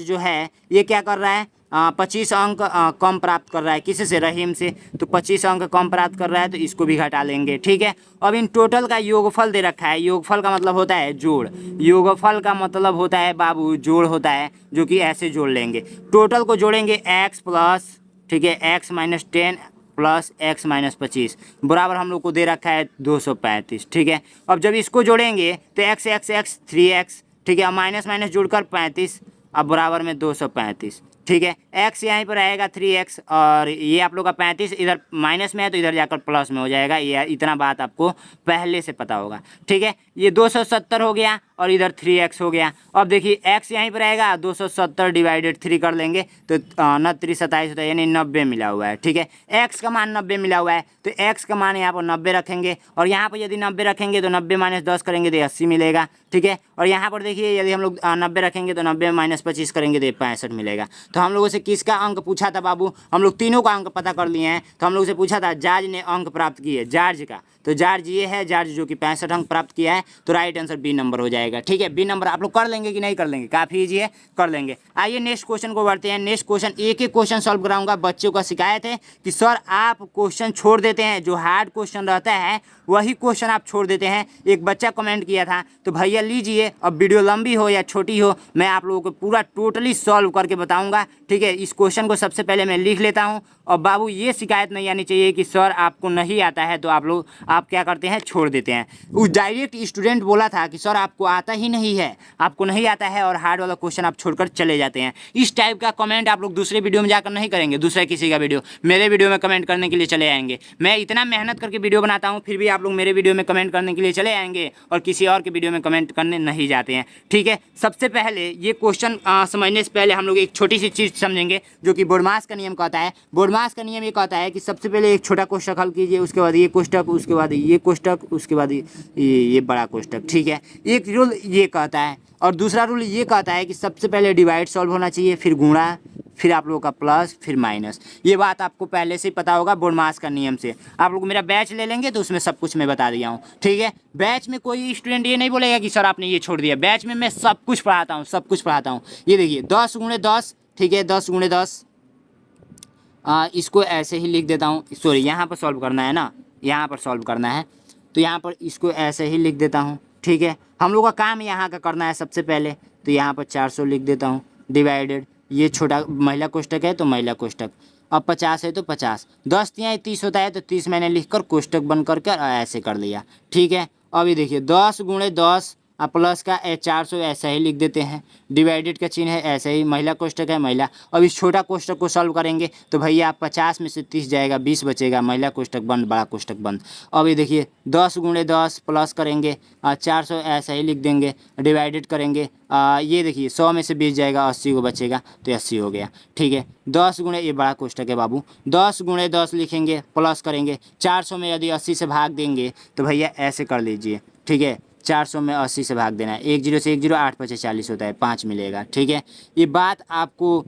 जो है ये क्या कर रहा है? 25 अंक कम प्राप्त कर रहा है, किसी से? रहीम से। तो 25 अंक कम प्राप्त कर रहा है, तो इसको भी घटा लेंगे, ठीक है। अब इन टोटल का योगफल दे रखा है। योगफल का मतलब होता है जोड़, योगफल का मतलब होता है बाबू जोड़ होता है, जो कि ऐसे जोड़ लेंगे। टोटल को जोड़ेंगे x प्लस, ठीक है, x minus 10 plus x minus 25 बराबर हम लोग को दे रखा है 235, ठीक है। अब जब इसको जोड़ेंगे तो x 3x, ठीक है, माइनस माइनस जोड़कर 35, अब बराबर में 235, ठीक है। x यहीं पर आएगा 3x, और ये आप लोग का 35 इधर माइनस में है तो इधर जाकर प्लस में हो जाएगा। ये इतना बात आपको पहले से पता होगा, ठीक है। ये 270 हो गया और इधर 3x हो गया। अब देखिए x यहीं पर आएगा, 270 डिवाइडेड 3 कर लेंगे तो 29 27 होता है, यानी 90 मिला हुआ है, ठीक है। x का मान 90 मिला हुआ है, तो x का मान यहाँ पर 90 रखेंगे, और यहाँ पर यदि 90 रखेंगे तो 90 माइनस 10 करेंगे तो 80 मिलेगा, ठीक है। और यहाँ पर देखिए यदि हम लोग 90 रखेंगे तो 90 माइनस 25 करेंगे तो 65 मिलेगा। तो हम लोगों से किसका अंक पूछा था बाबू? हम लोग तीनों का अंक पता कर लिए हैं। तो हम लोग से पूछा था जार्ज ने अंक प्राप्त किए, जार्ज का, तो जार्ज ये है, जार्ज जो कि 65 अंक प्राप्त किया है, तो राइट आंसर बी नंबर हो जाएगा, ठीक है। बी नंबर आप लोग कर लेंगे कि नहीं कर लेंगे? काफ़ी ईजी है, कर लेंगे। आइए नेक्स्ट क्वेश्चन को बढ़ते हैं। नेक्स्ट क्वेश्चन, एक एक क्वेश्चन सॉल्व कराऊंगा। बच्चों का शिकायत है कि सर आप क्वेश्चन छोड़ देते हैं, जो हार्ड क्वेश्चन रहता है वही क्वेश्चन आप छोड़ देते हैं। एक बच्चा कमेंट किया था, तो भैया लीजिए, अब वीडियो लंबी हो या छोटी हो, मैं आप लोगों को पूरा टोटली सॉल्व करके बताऊंगा, ठीक है। इस क्वेश्चन को सबसे पहले मैं लिख लेता हूँ। और बाबू ये शिकायत नहीं आनी चाहिए कि सर आपको नहीं आता है तो आप क्या करते हैं, छोड़ देते हैं। उस डायरेक्ट स्टूडेंट बोला था कि सर आपको आता ही नहीं है, आपको नहीं आता है और हार्ड वाला क्वेश्चन आप छोड़कर चले जाते हैं। इस टाइप का कमेंट आप लोग दूसरे वीडियो में जाकर नहीं करेंगे, दूसरे किसी का वीडियो मेरे वीडियो में कमेंट करने के लिए चले आएंगे। मैं इतना मेहनत करके वीडियो बनाता हूँ, फिर भी आप लोग मेरे वीडियो में कमेंट करने के लिए चले आएंगे और किसी और के वीडियो में कमेंट करने नहीं जाते हैं, ठीक है। सबसे पहले ये क्वेश्चन समझने से पहले हम लोग एक छोटी सी चीज़ समझेंगे जो कि बोर्डमास का नियम कहता है। बोर्डमास का नियम ये कहता है कि सबसे पहले एक छोटा कोष्ठक हल कीजिए, उसके बाद ये कोष्ठक, उसके बाद ये कोष्ठक, उसके बाद ये बड़ा कोष्ठक, ठीक है। एक रूल ये कहता है और दूसरा रूल ये कहता है कि सबसे पहले डिवाइड सॉल्व होना चाहिए, फिर गुणा, फिर आप लोगों का प्लस, फिर माइनस। ये बात आपको पहले से ही पता होगा बोर्डमास का नियम से। आप लोग मेरा बैच ले लेंगे तो उसमें सब कुछ मैं बता दिया हूँ, ठीक है। बैच में कोई स्टूडेंट ये नहीं बोलेगा कि सर आपने ये छोड़ दिया। बैच में मैं सब कुछ पढ़ाता हूँ, सब कुछ पढ़ाता हूँ। ये देखिए 10 गुणे 10, ठीक है, 10 गुणे 10। इसको ऐसे ही लिख देता हूँ, सॉरी यहाँ पर सॉल्व करना है ना, यहाँ पर सॉल्व करना है तो यहाँ पर इसको ऐसे ही लिख देता हूँ, ठीक है। हम लोग का काम यहाँ का करना है सबसे पहले, तो यहाँ पर 400 लिख देता हूँ डिवाइडेड, ये छोटा महिला कोष्ठक है तो महिला कोष्ठक, अब 50 है तो 50, 10 तिहाई 30 होता है तो 30 मैंने लिखकर कोष्ठक बंद करके ऐसे कर दिया, ठीक है। अब ये देखिए 10 गुणे 10 प्लस का 400 ऐसा ही लिख देते हैं, डिवाइडेड का चिन्ह है ऐसे ही, महिला कोष्ठक है महिला। अब इस छोटा कोष्ठक को सॉल्व करेंगे तो भैया 50 में से 30 जाएगा, 20 बचेगा, महिला कोष्ठक बंद, बड़ा कोष्ठक बंद। अब ये देखिए 10 गुणे 10 प्लस करेंगे 400 ऐसा ही लिख देंगे, डिवाइडेड करेंगे, ये देखिए 100 में से 20 जाएगा, 80 को बचेगा तो 80 हो गया, ठीक है। 10 गुणे, ये बड़ा कोष्ठक है बाबू, 10 गुणे 10 लिखेंगे, प्लस करेंगे 400 में यदि 80 से भाग देंगे तो भैया ऐसे कर लीजिए, ठीक है। 400 में 80 से भाग देना है, 1 0 से 1 0, 8 5 40 होता है, 5 मिलेगा, ठीक है। ये बात आपको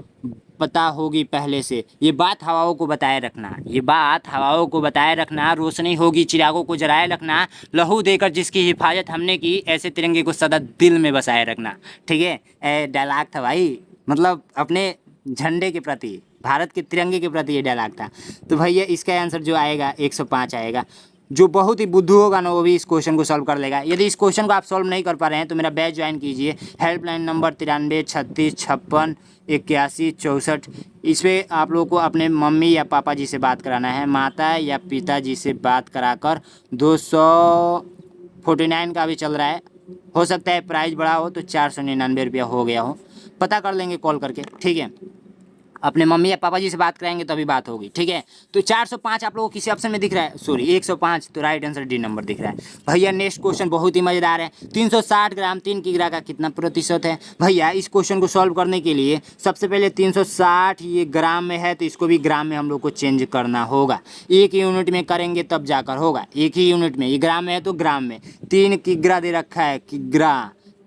पता होगी पहले से, ये बात हवाओं को बताए रखना, ये बात हवाओं को बताए रखना, रोशनी होगी चिरागों को जलाए रखना, लहू देकर जिसकी हिफाजत हमने की, ऐसे तिरंगे को सदा दिल में बसाए रखना, ठीक है। डायलॉग था भाई, मतलब अपने झंडे के प्रति, भारत के तिरंगे के प्रति ये डायलॉग था। तो भैया इसका आंसर जो आएगा 105 आएगा। जो बहुत ही बुद्धू होगा ना वो भी इस क्वेश्चन को सॉल्व कर लेगा। यदि इस क्वेश्चन को आप सॉल्व नहीं कर पा रहे हैं तो मेरा बैच ज्वाइन कीजिए, हेल्पलाइन नंबर 93 36 56 81 64। इस पर आप लोगों को अपने मम्मी या पापा जी से बात कराना है, माता या पिताजी से बात कराकर 249 का भी चल रहा है, हो सकता है प्राइस बड़ा हो तो 499 रुपया हो गया हो, पता कर लेंगे कॉल करके, ठीक है। अपने मम्मी या पापा जी से बात कराएंगे तभी बात होगी, ठीक है। तो 405 आप लोगों को किसी ऑप्शन में दिख रहा है, सॉरी 105, तो राइट आंसर डी नंबर दिख रहा है। भैया नेक्स्ट क्वेश्चन बहुत ही मज़ेदार है। 360 ग्राम 3 किग्रा का कितना प्रतिशत है? भैया इस क्वेश्चन को सॉल्व करने के लिए सबसे पहले 360 ये ग्राम में है तो इसको भी ग्राम में हम लोग को चेंज करना होगा, एक यूनिट में करेंगे तब जाकर होगा, एक ही यूनिट में, ये ग्राम में है तो ग्राम में। 3 किग्रा दे रखा है,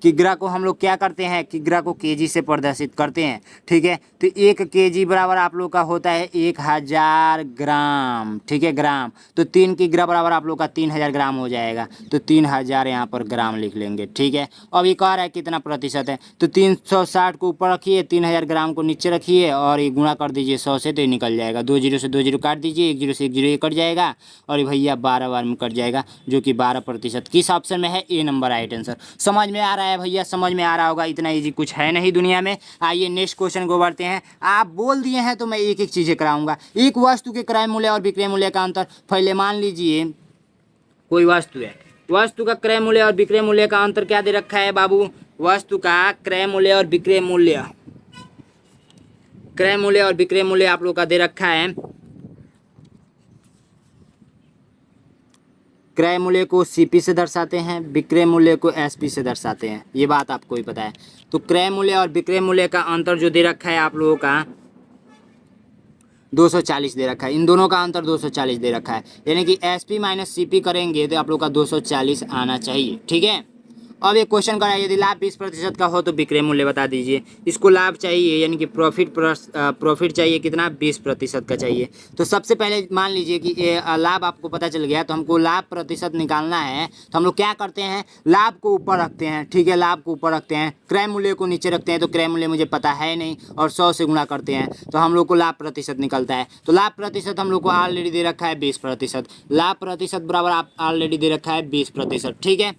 किग्रा को हम लोग क्या करते हैं, किग्रा को केजी से प्रदर्शित करते हैं, ठीक है। तो 1 केजी बराबर आप लोग का होता है 1000 ग्राम, ठीक है, ग्राम। तो 3 किग्रा बराबर आप लोग का 3000 ग्राम हो जाएगा, तो 3000 यहाँ पर ग्राम लिख लेंगे, ठीक है। अब ये कह रहा है कितना प्रतिशत है, तो 360 को ऊपर रखिए, 3000 ग्राम को नीचे रखिए और ये गुणा कर दीजिए 100 से तो ये निकल जाएगा, 2 0 से 2 0 काट दीजिए, 1 0 से 1 0 ये कट जाएगा और ये भैया 12 बार में कट जाएगा, जो कि 12%। किस ऑप्शन में है? ए नंबर राइट आंसर। समझ में आ रहा है भैया? समझ में आ रहा होगा, इतना इजी कुछ है नहीं दुनिया में। आइए नेक्स्ट क्वेश्चन को बढ़ते हैं। आप बोल दिए हैं तो मैं एक एक चीज़ें कराऊंगा। एक वस्तु के क्रय मूल्य और विक्रय मूल्य का अंतर, पहले मान लीजिए कोई वस्तु है, वस्तु का क्रय मूल्य और विक्रय मूल्य का अंतर क्या दे रखा है बाबू? वस्तु का क्रय मूल्य और विक्रय मूल्य, क्रय मूल्य और विक्रय मूल्य आप लोग का दे रखा है। क्रय मूल्य को सीपी से दर्शाते हैं, विक्रय मूल्य को एसपी से दर्शाते हैं, ये बात आपको ही पता है। तो क्रय मूल्य और विक्रय मूल्य का अंतर जो दे रखा है आप लोगों का 240 दे रखा है, इन दोनों का अंतर 240 दे रखा है, यानी कि एसपी माइनस सीपी करेंगे तो आप लोग का 240 आना चाहिए, ठीक है। अब एक क्वेश्चन करा, यदि लाभ 20% का हो तो विक्रय मूल्य बता दीजिए। इसको लाभ चाहिए यानी कि प्रॉफिट चाहिए, कितना? 20% का चाहिए। तो सबसे पहले मान लीजिए कि लाभ आपको पता चल गया, तो हमको लाभ प्रतिशत निकालना है, तो हम लोग क्या करते हैं, लाभ को ऊपर रखते हैं, ठीक है, लाभ को ऊपर रखते हैं, क्रय मूल्य को नीचे रखते हैं, तो क्रय मूल्य मुझे पता है नहीं, और 100 से गुणा करते हैं तो हम लोग को लाभ प्रतिशत निकलता है। तो लाभ प्रतिशत हम लोग को ऑलरेडी दे रखा है 20%, लाभ प्रतिशत बराबर आप ऑलरेडी दे रखा है 20%, ठीक है।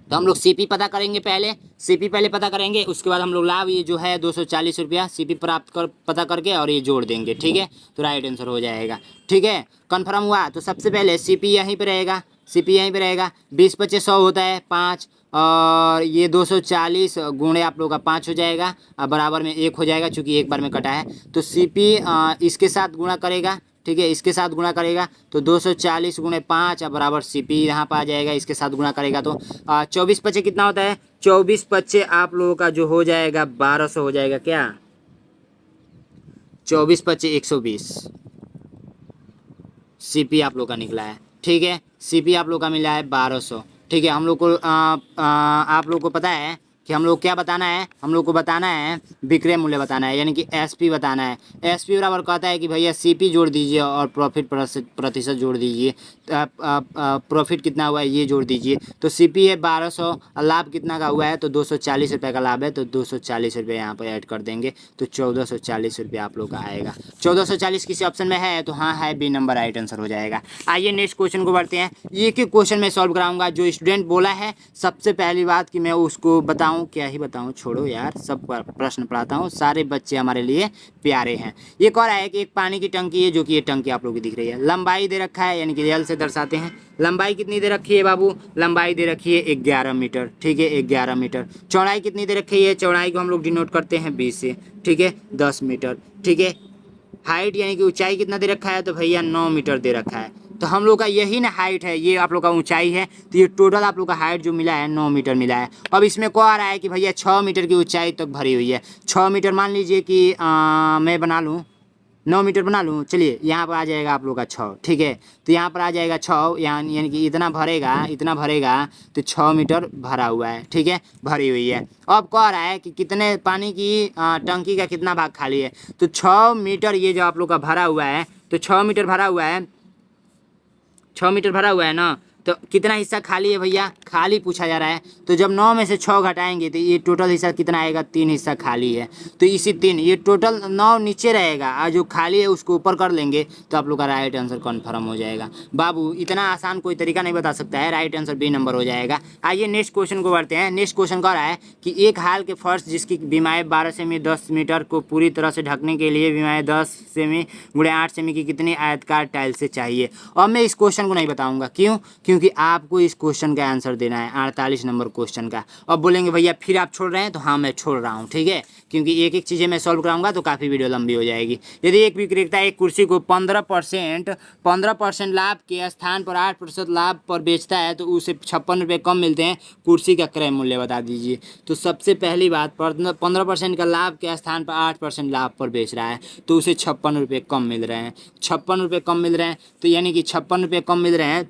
तो हम लोग सीपी पता करेंगे, पहले सीपी पहले पता करेंगे, उसके बाद हम लोग लाभ ये जो है 240 रुपया सीपी प्राप्त कर पता करके और ये जोड़ देंगे, ठीक है। तो राइट आंसर हो जाएगा, ठीक है। कन्फर्म हुआ। तो सबसे पहले सीपी यहीं पे रहेगा, सीपी यहीं पे रहेगा। 20 × 100 होता है 5, और ये 240 गुणे आप लोग का 5 हो जाएगा, बराबर में 1 हो जाएगा चूँकि एक बार में कटा है। तो सीपी इसके साथ गुणा करेगा, ठीक है, इसके साथ गुणा करेगा तो 240 × 5 बराबर सीपी यहाँ पर आ जाएगा, इसके साथ गुणा करेगा तो 24 × 5 कितना होता है, 24 × 5 आप लोगों का जो हो जाएगा 1200 हो जाएगा। क्या 24 × 5 120 सीपी आप लोग का निकला है, ठीक है। सीपी आप लोग का मिला है 1200, ठीक है। हम लोग को आप लोग को पता है कि हम लोग क्या बताना है, हम लोग को बताना है विक्रय मूल्य बताना है, यानी कि एसपी बताना है। एसपी बराबर कहता है कि भैया सीपी जोड़ दीजिए और प्रॉफिट प्रतिशत जोड़ दीजिए, प्रॉफिट कितना हुआ है ये जोड़ दीजिए। तो सीपी है 1200, लाभ कितना का हुआ है तो 240 रुपये का लाभ है, तो 240 रुपये यहाँ पर ऐड कर देंगे तो 1440 रुपये आप लोग का आएगा। 1440 किसी ऑप्शन में है तो हाँ है, बी नंबर राइट आंसर हो जाएगा। आइए नेक्स्ट क्वेश्चन को बढ़ते हैं। एक एक क्वेश्चन में सॉल्व कराऊंगा, जो स्टूडेंट बोला है सबसे पहली बात कि मैं उसको बताऊं, क्या ही बताऊं, छोड़ो यार, सब प्रश्न पढ़ाता हूं, सारे बच्चे हमारे लिए प्यारे हैं। एक और है कि एक पानी की टंकी है, जो कि ये टंकी आप लोग की दिख रही है, लंबाई दे रखा है, यानी कि एल से दर्शाते हैं। लंबाई कितनी दे रखी है बाबू, लंबाई दे रखी है 11 मीटर, ठीक है 11 मीटर। चौड़ाई कितनी दे रखी है, चौड़ाई को हम लोग डिनोट करते हैं 20 से, ठीक है 10 मीटर, ठीक है। हाइट यानी कि ऊंचाई कितना दे रखा है तो भैया 9 मीटर दे रखा है। तो हम लोग का यही ना हाइट है, ये आप लोग का ऊंचाई है, तो ये टोटल आप लोग का हाइट जो मिला है 9 मीटर मिला है। अब इसमें को आ रहा है कि भैया 6 मीटर की ऊंचाई तक भरी हुई है। 6 मीटर मान लीजिए कि मैं बना लूँ 9 मीटर बना लूँ, चलिए यहाँ पर आ जाएगा आप लोग का 6, ठीक है। तो यहाँ पर आ जाएगा 6, यानी कि इतना भरेगा तो 6 मीटर भरा हुआ है, ठीक है, भरी हुई है। अब कह रहा है कि कितने पानी की टंकी का कितना भाग खाली है, तो 6 मीटर ये जो आप लोग का भरा हुआ है, तो 6 मीटर भरा हुआ है, 6 मीटर भरा हुआ है ना, तो कितना हिस्सा खाली है भैया, खाली पूछा जा रहा है। तो जब 9 में से 6 घटाएंगे तो ये टोटल हिस्सा कितना आएगा, 3 हिस्सा खाली है। तो इसी 3 ये टोटल 9 नीचे रहेगा और जो खाली है उसको ऊपर कर लेंगे तो आप लोग का राइट आंसर कन्फर्म हो जाएगा। बाबू इतना आसान कोई तरीका नहीं बता सकता है, राइट आंसर बी नंबर हो जाएगा। आइए नेक्स्ट क्वेश्चन को बढ़ते हैं। नेक्स्ट क्वेश्चन कह रहा है कि एक हाल के फर्श जिसकी बीमाएँ 12 सेमी 10 मीटर को पूरी तरह से ढकने के लिए बीमाएँ 10 सेमी × 8 सेमी की कितनी आयताकार टाइल्स चाहिए। और मैं इस क्वेश्चन को नहीं बताऊँगा, क्यों, क्योंकि आपको इस क्वेश्चन का आंसर देना है 48 नंबर क्वेश्चन का। अब बोलेंगे भैया फिर आप छोड़ रहे हैं, तो हाँ मैं छोड़ रहा हूँ, ठीक है, क्योंकि एक एक चीज़ें मैं सॉल्व कराऊंगा तो काफ़ी वीडियो लंबी हो जाएगी। यदि एक विक्रेता एक कुर्सी को 15% लाभ के स्थान पर 8% लाभ पर बेचता है तो उसे 56 रुपये कम मिलते हैं, कुर्सी का क्रय मूल्य बता दीजिए। तो सबसे पहली बात 15% का लाभ के स्थान पर 8% लाभ पर बेच रहा है तो उसे 56 रुपये कम मिल रहे हैं, 56 रुपये कम मिल रहे हैं, तो यानी कि 56 रुपये कम मिल रहे हैं,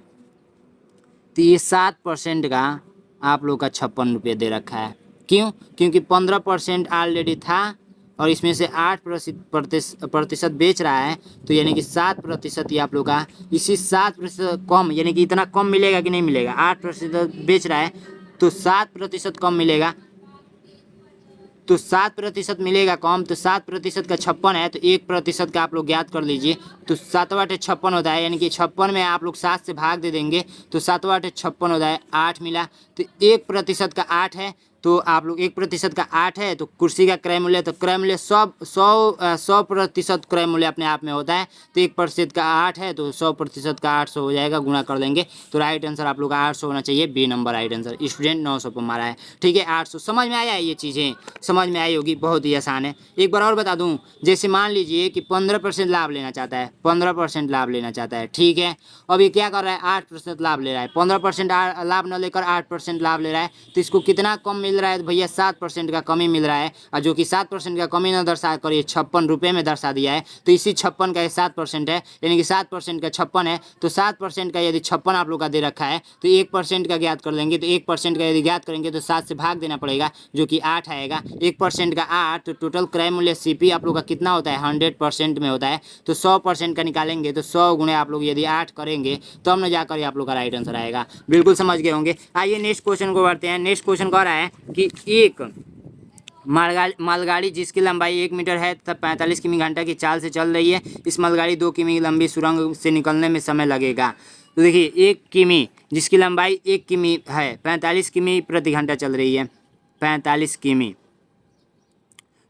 तो ये 7% का आप लोग का 56 रुपये दे रखा है। क्यों, क्योंकि 15% ऑलरेडी था और इसमें से 8% बेच रहा है, तो यानी कि 7% ही आप लोग का, इसी 7% कम, यानी कि इतना कम मिलेगा कि नहीं मिलेगा, 8% बेच रहा है तो 7% कम मिलेगा, तो 7% मिलेगा कम, तो 7% का 56 है तो 1% का आप लोग ज्ञात कर लीजिए, तो 7/56 होता है, यानी कि 56 में आप लोग 7 से भाग दे देंगे तो 7/56 होता है, 8 मिला। तो 1% का 8 है, तो आप लोग 1% का 8 है तो कुर्सी का क्रय मूल्य, तो क्रय मूल्य 100% क्रय मूल्य अपने आप में होता है, तो 1% का 8 है तो 100% का 800 हो जाएगा, गुणा कर देंगे तो राइट आंसर आप लोग का 800 होना चाहिए, B number right answer. Student 900 पर मारा है, ठीक है 800। समझ में आया, ये चीज़ें समझ में आई होगी, बहुत ही आसान है। एक बार और बता दूं, जैसे मान लीजिए कि 15% लाभ लेना चाहता है, 15% लाभ लेना चाहता है, ठीक है। अब ये क्या कर रहा है, 8% लाभ ले रहा है, 15% लाभ न लेकर 8% लाभ ले रहा है, तो इसको कितना कम मिल रहा है, तो भैया 7% का कमी मिल रहा है, और जो कि 7% का कमी न दर्शा कर ये 56 रुपये में दर्शा दिया है, तो इसी 56 का ये 7% है, यानी कि 7% का 56 है, तो 7% का यदि 56 आप लोग का दे रखा है तो 1% का ज्ञात कर लेंगे, तो 1% का यदि ज्ञात करेंगे तो 7 से भाग देना पड़ेगा, जो कि 8 आएगा। 1% का 8, तो टोटल क्रय मूल्य सीपी आप लोग का कितना होता है, 100% में होता है, तो 100% का निकालेंगे तो 100 गुणे आप लोग यदि 8 करेंगे तो हम न जाकर आप लोग का राइट आंसर आएगा। बिल्कुल समझ गए होंगे। आइए नेक्स्ट क्वेश्चन को बढ़ते हैं। नेक्स्ट क्वेश्चन कह रहा है कि एक मालगाड़ी जिसकी लंबाई 1 मीटर है तथा 45 किमी घंटा की चाल से चल रही है, इस मालगाड़ी 2 किमी लंबी सुरंग से निकलने में समय लगेगा। तो देखिए 1 किमी जिसकी लंबाई 1 किमी है 45 किमी प्रति घंटा चल रही है, 45 किमी।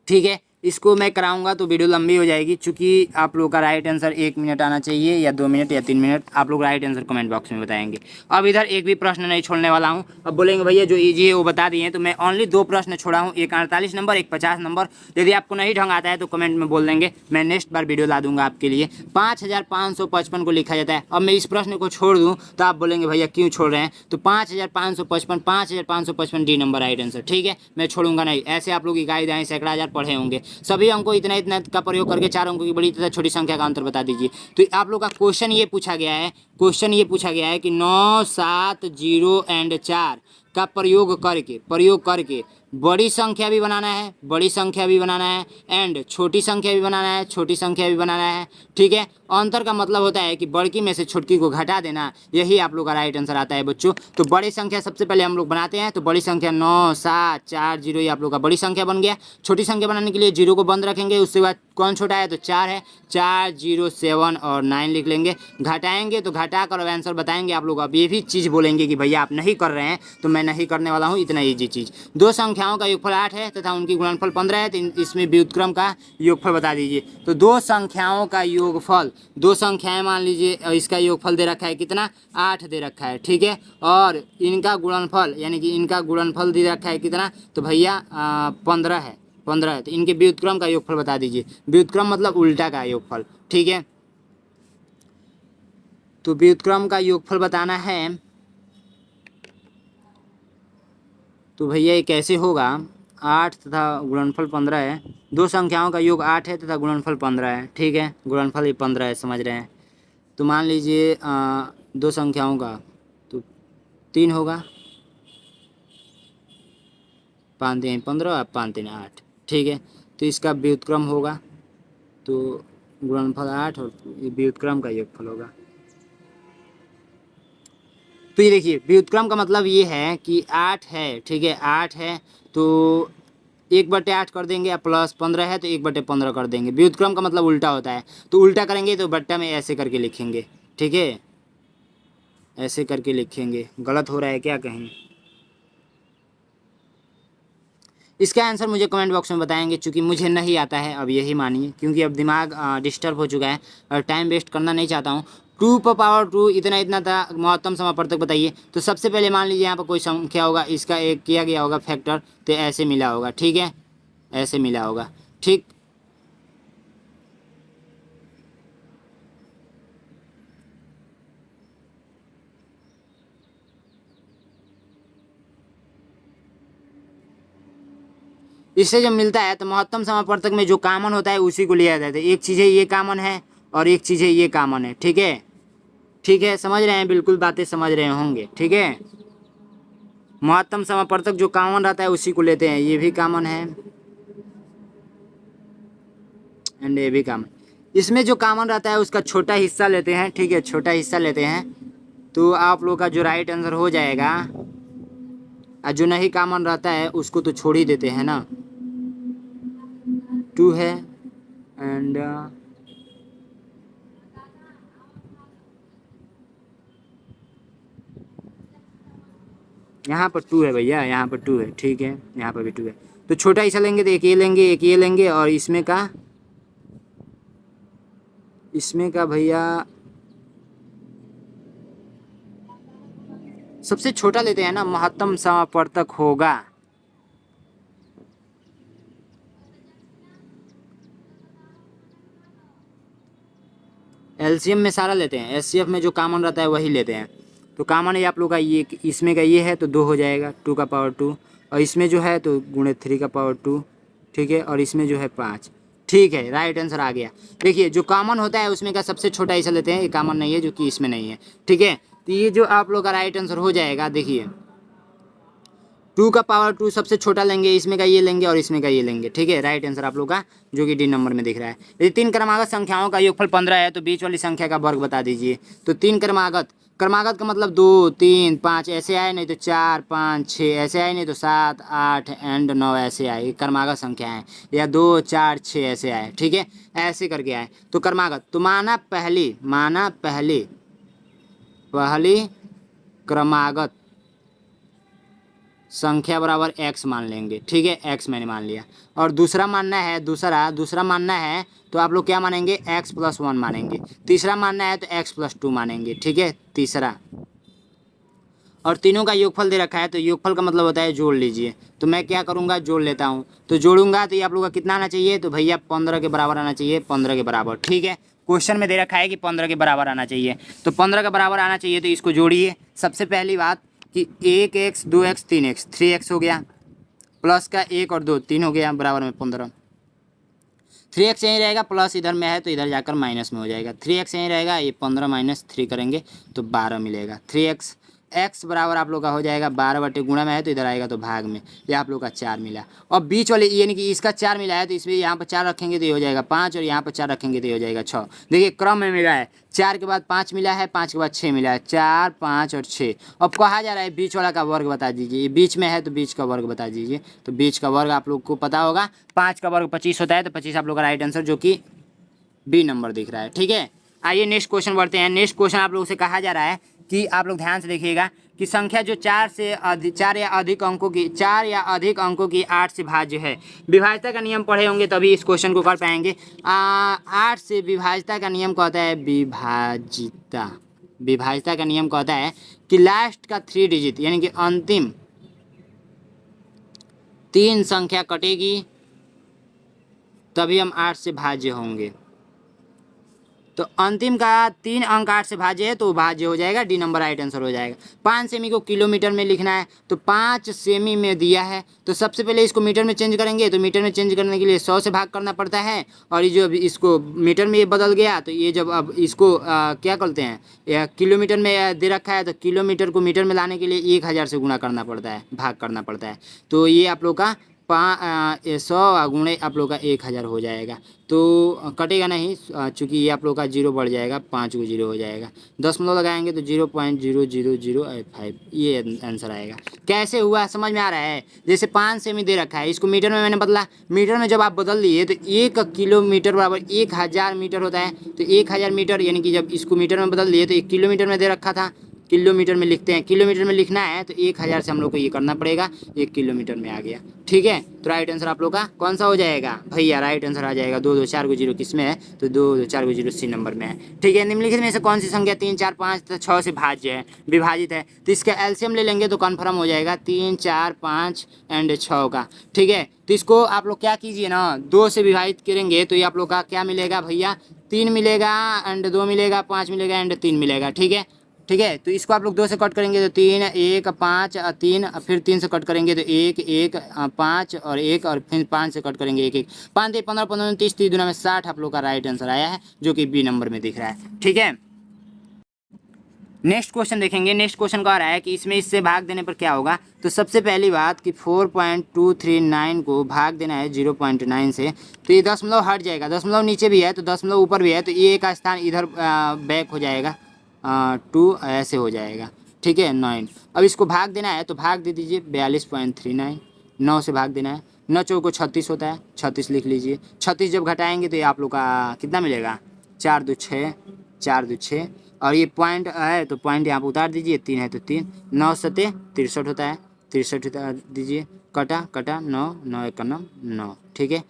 ठीक है, इसको मैं कराऊंगा तो वीडियो लंबी हो जाएगी, चूँकि आप लोग का राइट आंसर 1 मिनट आना चाहिए या 2 मिनट या 3 मिनट। आप लोग राइट आंसर कमेंट बॉक्स में बताएंगे। अब इधर एक भी प्रश्न नहीं छोड़ने वाला हूँ। अब बोलेंगे भैया जो इजी है वो बता दिए, तो मैं ओनली 2 प्रश्न छोड़ा हूँ, एक 48 नंबर, एक 50 नंबर। यदि आपको नहीं ढंग आता है तो कमेंट में बोल देंगे, मैं नेक्स्ट बार वीडियो ला दूंगा आपके लिए। 5555 को लिखा जाता है। अब मैं इस प्रश्न को छोड़ दूँ तो आप बोलेंगे भैया क्यों छोड़ रहे हैं, तो 5555 डी नंबर राइट आंसर। ठीक है, मैं छोड़ूंगा नहीं। ऐसे आप लोग इकाई दाएँ सैकड़ा हजार पढ़े होंगे। सभी अंकों इतना इतना का प्रयोग करके 4 अंकों की बड़ी तथा छोटी संख्या का अंतर बता दीजिए। तो आप लोग का क्वेश्चन ये पूछा गया है, कि 9 7 0 एंड 4 का प्रयोग करके बड़ी संख्या भी बनाना है, एंड छोटी संख्या भी बनाना है, ठीक है। अंतर का मतलब होता है कि बड़की में से छोटकी को घटा देना, यही आप लोग का राइट आंसर आता है बच्चों। तो बड़ी संख्या सबसे पहले हम लोग बनाते हैं, तो बड़ी संख्या 9 7 4 0 ये आप लोग का बड़ी संख्या बन गया। छोटी संख्या बनाने के लिए 0 को बंद रखेंगे, उसके बाद कौन छोटा है तो 4 है, 4 0 7 और 9 लिख लेंगे। घटाएंगे तो घटा कर आंसर बताएंगे आप लोग। अब ये भी चीज़ बोलेंगे कि भैया आप नहीं कर रहे हैं, तो मैं नहीं करने वाला हूँ, इतना ईजी चीज़। 2 संख्याओं का योगफल 8 है तथा उनकी गुणनफल 15 है, तो इसमें व्युत्क्रम का योगफल बता दीजिए। तो 2 संख्याओं का योगफल, 2 संख्याएं मान लीजिए, इसका योगफल दे रखा है कितना, 8 दे रखा है, ठीक है। और इनका गुणनफल यानी कि इनका गुणनफल दे रखा है कितना, तो भैया 15 है, तो इनके व्युत्क्रम का योगफल बता दीजिए। व्युत्क्रम मतलब उल्टा का योगफल, ठीक है। तो व्युत्क्रम का योगफल बताना है, तो भैया ये कैसे होगा, 8 तथा गुणनफल 15 है। 2 संख्याओं का योग 8 है तथा गुणनफल 15 है, ठीक है। गुणनफल ये 15 है, समझ रहे हैं। तो मान लीजिए 2 संख्याओं का तो 3 होगा, 5 3 15 5 3 8, ठीक है। तो इसका व्युत्क्रम होगा, तो गुणनफल 8 और व्युत्क्रम का योगफल होगा। तो ये देखिए व्युत्क्रम का मतलब ये है कि 8 है, ठीक है, 8 है तो 1/8 कर देंगे, प्लस 15 है तो 1/15 कर देंगे। व्युत्क्रम का मतलब उल्टा होता है, तो उल्टा करेंगे तो बट्टा में ऐसे करके लिखेंगे, ठीक है, ऐसे करके लिखेंगे। गलत हो रहा है क्या कहीं? इसका आंसर मुझे कमेंट बॉक्स में बताएंगे, चूँकि मुझे नहीं आता है, अब यही मानिए, क्योंकि अब दिमाग डिस्टर्ब हो चुका है और टाइम वेस्ट करना नहीं चाहता हूँ। 2 इतना था, महत्तम समापवर्तक बताइए। तो सबसे पहले मान लीजिए यहाँ पर कोई संख्या होगा, इसका एक किया गया होगा फैक्टर, तो ऐसे मिला होगा, ठीक है, ऐसे मिला होगा, ठीक। इससे जब मिलता है तो महत्तम समापवर्तक में जो कॉमन होता है उसी को लिया जाता है। एक चीज़ है ये कॉमन है और एक चीज़ है ये कॉमन है, ठीक है, ठीक है, समझ रहे हैं, बिल्कुल बातें समझ रहे होंगे, ठीक है। महत्तम समापवर्तक जो कॉमन रहता है उसी को लेते हैं, ये भी कॉमन है एंड ये भी कॉमन। इसमें जो कॉमन रहता है उसका छोटा हिस्सा लेते हैं, ठीक है, छोटा हिस्सा लेते हैं, तो आप लोग का जो राइट आंसर हो जाएगा। और जो नहीं कॉमन रहता है उसको तो छोड़ ही देते हैं ना। 2 है एंड यहाँ पर 2 है भैया, यहाँ पर 2 है, ठीक है, यहाँ पर भी 2 है। तो छोटा हिस्सा लेंगे तो एक ये लेंगे, एक ये लेंगे, और इसमें का भैया सबसे छोटा लेते हैं ना, महत्तम समापवर्तक होगा। एलसीएम में सारा लेते हैं, एचसीएफ में जो कॉमन रहता है वही लेते हैं। तो कॉमन है आप लोग का ये, इसमें का ये है तो 2 हो जाएगा, 2 का पावर 2, और इसमें जो है तो गुणे 3 का पावर 2, ठीक है, और इसमें जो है 5, ठीक है, राइट आंसर आ गया। देखिए जो कॉमन होता है उसमें का सबसे छोटा हिस्सा लेते हैं, ये कॉमन नहीं है जो कि इसमें नहीं है, ठीक है। तो ये जो आप लोग का राइट आंसर हो जाएगा, देखिए 2 का पावर 2 सबसे छोटा लेंगे, इसमें का ये लेंगे और इसमें का ये लेंगे, ठीक है, राइट आंसर आप लोग का जो कि डी नंबर में दिख रहा है। यदि 3 क्रमागत संख्याओं का योगफल 15 है तो बीच वाली संख्या का वर्ग बता दीजिए। तो 3 क्रमागत का मतलब 2 3 5 ऐसे आए, नहीं तो 4 5 6 ऐसे आए, नहीं तो 7 8 एंड 9 ऐसे आए, क्रमागत संख्या है, या 2 4 6 ऐसे आए, ठीक है, ऐसे करके आए। तो क्रमागत तो माना पहली पहली क्रमागत संख्या बराबर x मान लेंगे, ठीक है, x मैंने मान लिया। और दूसरा मानना है तो आप लोग क्या मानेंगे, x+1 मानेंगे। तीसरा मानना है तो x+2 मानेंगे, ठीक है, तीसरा। और तीनों का योगफल दे रखा है, तो योगफल का मतलब होता है जोड़ लीजिए। तो मैं क्या करूँगा, जोड़ लेता हूँ। तो जोड़ूंगा तो ये आप लोग का कितना आना चाहिए, तो भैया 15 के बराबर आना चाहिए, 15 के बराबर, ठीक है। क्वेश्चन में दे रखा है कि 15 के बराबर आना चाहिए, तो 15 के बराबर आना चाहिए। तो इसको जोड़िए। सबसे पहली बात कि 1x 2x 3x 3x हो गया, प्लस का 1 और 2 3 हो गया, बराबर में 15। 3x यहीं रहेगा, प्लस इधर में है तो इधर जाकर माइनस में हो जाएगा। 3x यहीं रहेगा, ये 15 माइनस 3 करेंगे तो 12 मिलेगा। 3x x बराबर आप लोग का हो जाएगा 12 बटे गुणा में है तो इधर आएगा तो भाग में, ये आप लोग का 4 मिला। और बीच वाले यानी कि इसका 4 मिला है तो इसमें यहाँ पर 4 रखेंगे तो ये हो जाएगा 5, और यहाँ पर 4 रखेंगे तो ये हो जाएगा 6। देखिए क्रम में मिला है, 4 के बाद 5 मिला है, 5 के बाद 6 मिला है, 4 5 और 6। अब कहा जा रहा है बीच वाला का वर्ग बता दीजिए, ये बीच में है तो बीच का वर्ग बता दीजिए। तो बीच का वर्ग आप लोग को पता होगा, 5 का वर्ग 25 होता है, तो 25 आप लोग का राइट आंसर, जो कि बी नंबर दिख रहा है, ठीक है। आइए नेक्स्ट क्वेश्चन बढ़ते हैं। नेक्स्ट क्वेश्चन आप लोगों से कहा जा रहा है कि आप लोग ध्यान से देखिएगा कि संख्या जो 4 या अधिक अंकों की 8 से भाज्य है। विभाज्यता का नियम पढ़े होंगे तभी इस क्वेश्चन को कर पाएंगे। 8 से विभाज्यता का नियम कहता है विभाज्यता का नियम कहता है कि लास्ट का 3 डिजिट यानी कि अंतिम 3 संख्या कटेगी तभी हम 8 से भाज्य होंगे। तो अंतिम का 3 अंक 8 से भाज्य है तो भाज्य हो जाएगा, डी नंबर राइट आंसर हो जाएगा। 5 सेमी को किलोमीटर में लिखना है, तो 5 सेमी में दिया है तो सबसे पहले इसको मीटर में चेंज करेंगे। तो मीटर में चेंज करने के लिए 100 से भाग करना पड़ता है, और ये जो अभी इसको मीटर में ये बदल गया तो ये जब अब इसको क्या करते हैं, किलोमीटर में दे रखा है तो किलोमीटर को मीटर में लाने के लिए 1000 से गुणा करना पड़ता है, भाग करना पड़ता है। तो ये आप लोग का 100 गुणे आप लोग का 1000 हो जाएगा, तो कटेगा नहीं, चूँकि ये आप लोग का 0 बढ़ जाएगा, 5 को 0 हो जाएगा। दशमलव लगाएंगे तो 0.0005 ये आंसर आएगा। कैसे हुआ समझ में आ रहा है। जैसे 5 सेमी दे रखा है, इसको मीटर में मैंने बदला, मीटर में जब आप बदल दिए तो 1 किलोमीटर बराबर 1000 मीटर होता है। तो 1000 मीटर यानी कि जब इसको मीटर में बदल दिए तो 1 किलोमीटर में दे रखा था, किलोमीटर में लिखते हैं। किलोमीटर में लिखना है तो 1000 से हम लोग को ये करना पड़ेगा, 1 किलोमीटर में आ गया, ठीक है। तो राइट आंसर आप लोग का कौन सा हो जाएगा भैया, राइट आंसर आ जाएगा 2 2 4 को 0 किस में है, तो 2 2 4 को 0 सी नंबर में है, ठीक है। निम्नलिखित में से कौन सी संख्या 3 4 5 तथा 6 से भाज्य है, विभाजित है। तो इसका एलसीएम ले लेंगे तो कन्फर्म हो जाएगा 3 4 5 एंड 6 का, ठीक है। तो इसको आप लोग क्या कीजिए ना, 2 से विभाजित करेंगे तो ये आप लोग का क्या मिलेगा भैया, 3 मिलेगा एंड 2 मिलेगा, 5 मिलेगा एंड 3 मिलेगा, ठीक है, ठीक है। तो इसको आप लोग 2 से कट करेंगे तो 3 1 5 3, फिर 3 से कट करेंगे तो 1 1 5 और 1, और फिर 5 से कट करेंगे 1 1 5 3 15 15 30 30 दुना में 60 आप लोग का राइट आंसर आया है, जो कि बी नंबर में दिख रहा है, ठीक है। नेक्स्ट क्वेश्चन देखेंगे। नेक्स्ट क्वेश्चन का आ रहा है कि इसमें इससे भाग देने पर क्या होगा। तो सबसे पहली बात कि 4.239 को भाग देना है 0.9 से, तो ये दशमलव हट जाएगा, दशमलव नीचे भी है तो दशमलव ऊपर भी है, तो ये का स्थान इधर बैक हो जाएगा, 2 ऐसे हो जाएगा, ठीक है, 9। अब इसको भाग देना है तो भाग दे दीजिए 42.39, 9 से भाग देना है, 9 चौको 36 होता है, 36 लिख लीजिए। 36 जब घटाएंगे तो ये आप लोग का कितना मिलेगा, 4 2 6, 4 2 6, और ये पॉइंट है तो पॉइंट यहाँ पर उतार दीजिए, 3 है तो 3, 9 सते 63 होता है, 63 उतार दीजिए, कटा कटा 9 9 1 9 9, ठीक है,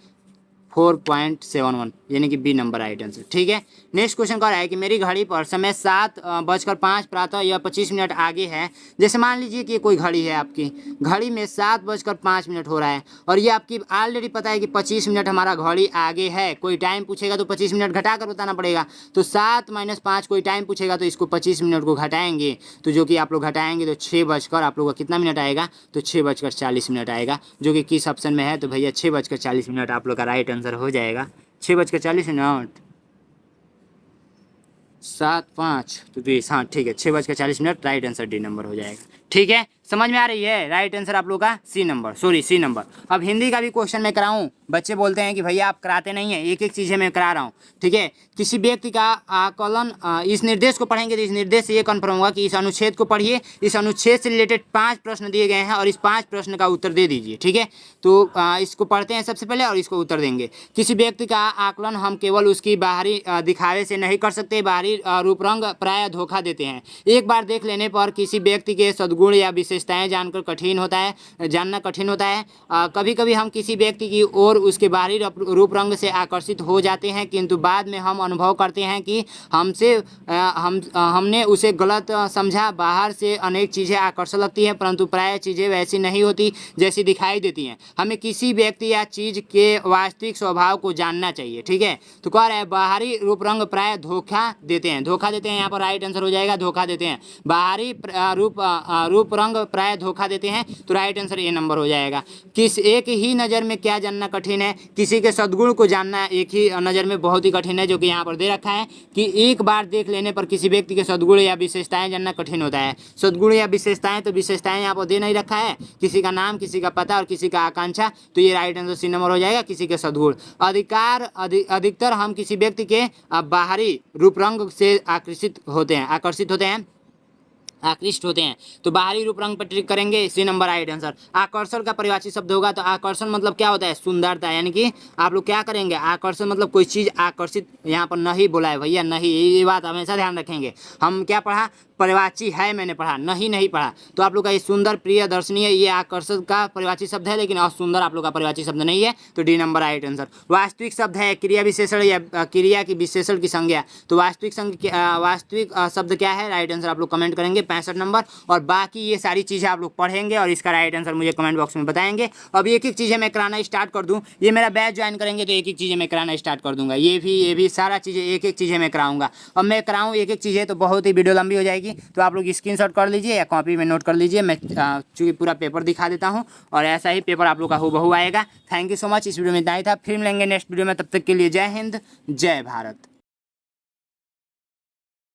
4.71 यानी कि बी नंबर राइट आंसर, ठीक है। नेक्स्ट क्वेश्चन कह रहा है कि मेरी घड़ी पर समय 7:05 प्रातः या 25 मिनट आगे है। जैसे मान लीजिए कि कोई घड़ी है, आपकी घड़ी में 7:05 हो रहा है, और ये आपकी ऑलरेडी पता है कि 25 मिनट हमारा घड़ी आगे है। कोई टाइम पूछेगा तो 25 मिनट घटा कर बताना पड़ेगा। तो 7 - 5 कोई टाइम पूछेगा तो इसको 25 मिनट को घटाएंगे, तो जो कि आप लोग घटाएंगे तो 6 बजकर आप लोग का कितना मिनट आएगा, तो 6:40 मिनट आएगा, जो कि किस ऑप्शन में है, तो भैया 6:40 मिनट आप लोग का राइट आंसर हो जाएगा। 6:40 मिनट 7 5 तो 20, हाँ ठीक है, 6:40 राइट आंसर डी नंबर हो जाएगा, ठीक है। समझ में आ रही है? राइट आंसर आप लोग का C number, sorry C number. अब हिंदी का भी क्वेश्चन मैं कराऊं, बच्चे बोलते हैं कि भैया आप कराते नहीं है, एक एक चीज़ें मैं करा रहा हूँ, ठीक है। किसी व्यक्ति का आकलन, इस निर्देश को पढ़ेंगे तो इस निर्देश से ये कन्फर्म होगा कि इस अनुच्छेद को पढ़िए, इस अनुच्छेद से रिलेटेड 5 प्रश्न दिए गए हैं और इस 5 प्रश्न का उत्तर दे दीजिए, ठीक है। तो इसको पढ़ते हैं सबसे पहले और इसको उत्तर देंगे। किसी व्यक्ति का आकलन हम केवल उसकी बाहरी दिखावे से नहीं कर सकते, बाहरी रूप रंग प्राय धोखा देते हैं। एक बार देख लेने पर किसी व्यक्ति के सद्गुण या विशेषताएं जानना कठिन होता है। कभी कभी हम किसी व्यक्ति की ओर उसके बाहरी रूप रंग से आकर्षित हो जाते हैं, किंतु बाद में हम अनुभव करते हैं कि हमने उसे गलत समझा। बाहर से अनेक चीज़ें आकर्षक लगती हैं, परंतु प्राय चीज़ें वैसी नहीं होती जैसी दिखाई देती हैं। हमें किसी व्यक्ति या चीज़ के वास्तविक स्वभाव को जानना चाहिए, ठीक है। तो कह रहा है बाहरी रूप रंग प्राय धोखा देते हैं, यहाँ पर राइट आंसर हो जाएगा धोखा देते हैं। बाहरी रूप रंग प्राय धोखा देते हैं, तो राइट आंसर ए नंबर हो जाएगा। किस एक ही नज़र में क्या जानना कठिन है? किसी के सद्गुण को जानना एक ही नज़र में बहुत ही कठिन है, जो कि यहाँ पर दे रखा है कि एक बार देख लेने पर किसी व्यक्ति के सद्गुण या विशेषताएं जानना कठिन होता है। सद्गुण या विशेषताएं, तो विशेषताएं यहाँ पर दे नहीं रखा है, किसी का नाम, किसी का पता और किसी का आकांक्षा, तो ये राइट आंसर सी नंबर हो जाएगा, किसी के सद्गुण। अधिकतर हम किसी व्यक्ति के बाहरी रूप रंग से आकर्षित होते हैं, तो बाहरी रूप रंग पर ट्रिक करेंगे, सी नंबर राइट आंसर। आकर्षण का परिभाषित शब्द होगा, तो आकर्षण मतलब क्या होता है? सुंदरता, यानी कि आप लोग क्या करेंगे? आकर्षण मतलब कोई चीज़ आकर्षित, यहाँ पर नहीं बोला है भैया, नहीं, ये बात हमेशा ध्यान रखेंगे। हम क्या पढ़ा? परिभाषी है, मैंने पढ़ा, नहीं पढ़ा। तो आप लोग का ये सुंदर, प्रिय, दर्शनीय, ये आकर्षण का परिभाषित शब्द है, लेकिन असुंदर आप लोग का परिभाषित शब्द नहीं है, तो डी नंबर राइट आंसर। वास्तविक शब्द है क्रिया विशेषण या क्रिया की विशेषण की संज्ञा, तो वास्तविक शब्द क्या है? राइट आंसर आप लोग कमेंट करेंगे 65 नंबर। और बाकी ये सारी चीज़ें आप लोग पढ़ेंगे और इसका राइट आंसर मुझे कमेंट बॉक्स में बताएंगे। अब एक एक चीज़ें मैं कराना स्टार्ट कर दूँ, ये मेरा बैच ज्वाइन करेंगे तो एक एक चीज़ें मैं कराना स्टार्ट कर दूँगा, ये भी सारा चीज़ें एक एक चीज़ें मैं कराऊँगा। अब मैं कराऊँ एक एक चीज़ें तो बहुत ही वीडियो लंबी हो जाएगी, तो आप लोग स्क्रीनशॉट कर लीजिए या कॉपी में नोट कर लीजिए। मैं चूँकि पूरा पेपर दिखा देता हूँ और ऐसा ही पेपर आप लोग का हूबहू आएगा। थैंक यू सो मच, इस वीडियो में इतना ही था, फिर मिलेंगे नेक्स्ट वीडियो में, तब तक के लिए जय हिंद, जय भारत।